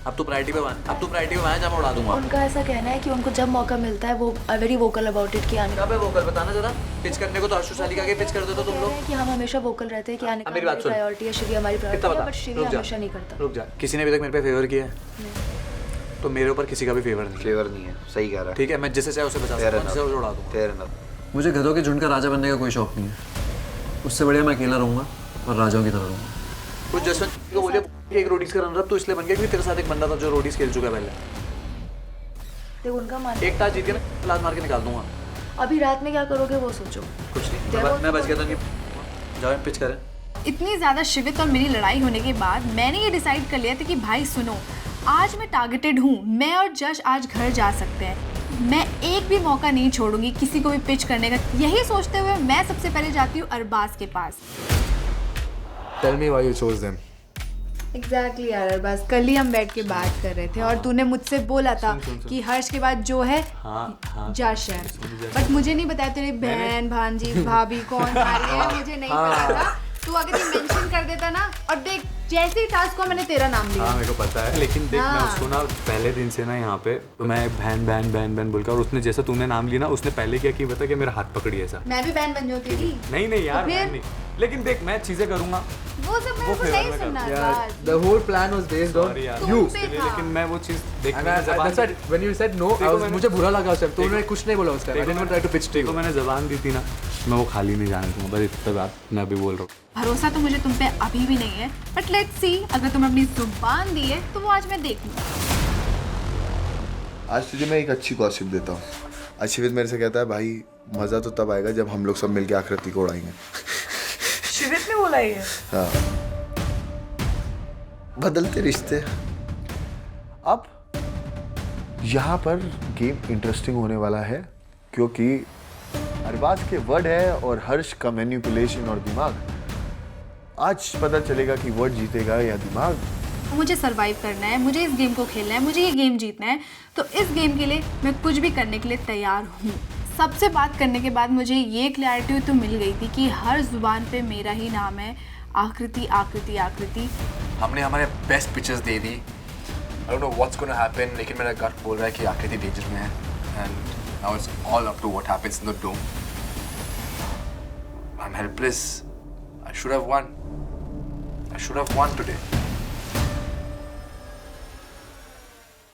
अब तू प्रायोरिटी पे वहाँ जब मैं उड़ा दूंगा। उनका ऐसा कहना है कि उनको जब मौका मिलता है वो वेरी वोकल अबाउट इट कि आने कब है वोकल, बताना जरा। पिच करने को तो हर्ष शाली का पिच कर देते तुम लोग। कि हम हमेशा वोकल रहते हैं कि आने का प्रायोरिटी है, शिवी हमारी प्रायोरिटी है, बट शिवी हमेशा नहीं करता। रुक जा, किसी ने अभी तक मेरे पे फेवर किया है? तो मेरे ऊपर किसी का भी फेवर नहीं है। सही कह रहा है। ठीक है, मैं जिसे चाहे उसे बचा सकता हूं, जिसे उड़ा दूंगा। मुझे गधों के झुंड का राजा बनने का कोई शौक नहीं है। उससे बढ़िया मैं अकेला रहूंगा और राजाओं की तरह रहूंगा। कुछ जसवंत को बोले कि एक रोडीज का रनर तो इसलिए बन गया क्योंकि तेरे साथ एक बंदा था जो रोडीज खेल चुका है पहले। देखो उनका मान, एक टाच जीत के ना लात मार के निकाल दूंगा। अभी रात में क्या करोगे वो सोचो। कुछ नहीं, मैं बच गया था। नहीं जाओ पिच करें। इतनी ज़्यादा शिवित और मेरी लड़ाई होने के बाद मैंने ये डिसाइड कर लिया था कि भाई सुनो, आज मैं टारगेटेड हूँ, मैं और जश आज घर जा सकते हैं। मैं एक भी मौका नहीं छोड़ूंगी किसी को भी पिच करने का। यही सोचते हुए मैं सबसे पहले जाती हूँ अरबाज के पास। Tell me why you chose them. Exactly यार अरबाज, कल ही हम बैठ के बात कर रहे थे और तूने मुझसे बोला था कि हर्ष के बाद जो है जशन, बट मुझे नहीं बताया तेरी बहन भांजी भाभी कौन आ रही है, मुझे नहीं पता था। तू अगर ये मेंशन कर देता ना, और देख जैसे ही टास्क को मैंने तेरा नाम लिया। हाँ मेरे को पता है, लेकिन देख मैं उसको ना पहले दिन से ना यहाँ पे तो मैं बहन बहन बहन बहन बोलकर, और उसने जैसा तूने नाम लिया ना, उसने पहले क्या किया बता कि मेरा हाथ पकड़ी ऐसा। मैं भी बहन बन जाती थी। नहीं यार नहीं, लेकिन देख मैं चीजें करूंगा वो सब मेरे को नहीं सुनना था। The whole plan was based on you. लेकिन मैं वो चीज देख when you said no, मुझे बुरा लगा उस टाइम, तो उन्होंने कुछ नहीं बोला उस time. I didn't try to pitch to you. तो मैंने जबान दी थी ना, मैं वो खाली नहीं जाने दूंगा, बस इतना बात मैं अभी बोल रहा हूँ। भरोसा तो मुझे तुम पे अभी भी नहीं है, बट लेट्स सी, अगर तुम अपनी जुबान दी है तो वो आज मैं देख लूँगा। आज तुझे मैं एक अच्छी गॉसिप देता हूँ। आज शिवित मेरे से कहता है भाई मजा तो तब आएगा जब हम लोग सब मिलके आकृति को उड़ाएंगे। शिवित ने बोला ये? हाँ, बदलते रिश्ते। अब यहाँ पर गेम इंटरेस्टिंग होने वाला है, क्योंकि अरबाज के वर्ड है और हर्ष का मैनिपुलेशन और दिमाग। आज पता चलेगा कि वर्ड जीतेगा या दिमाग। मुझे सरवाइव करना है, मुझे इस गेम को खेलना है, मुझे ये गेम जीतना है, तो इस गेम के लिए मैं कुछ भी करने के लिए तैयार हूँ। सबसे बात करने के बाद मुझे ये क्लैरिटी तो मिल गई थी कि हर जुबान पे मेरा ही नाम है, आकृति आकृति आकृति। हमने हमारे best pictures they the. I don't know what's going to happen, लेकिन मेरा गट बोल रहा है कि आकृति डेंजर में है, and now it's all up to what happens in the dome. I'm helpless. I should have won. I should have won today.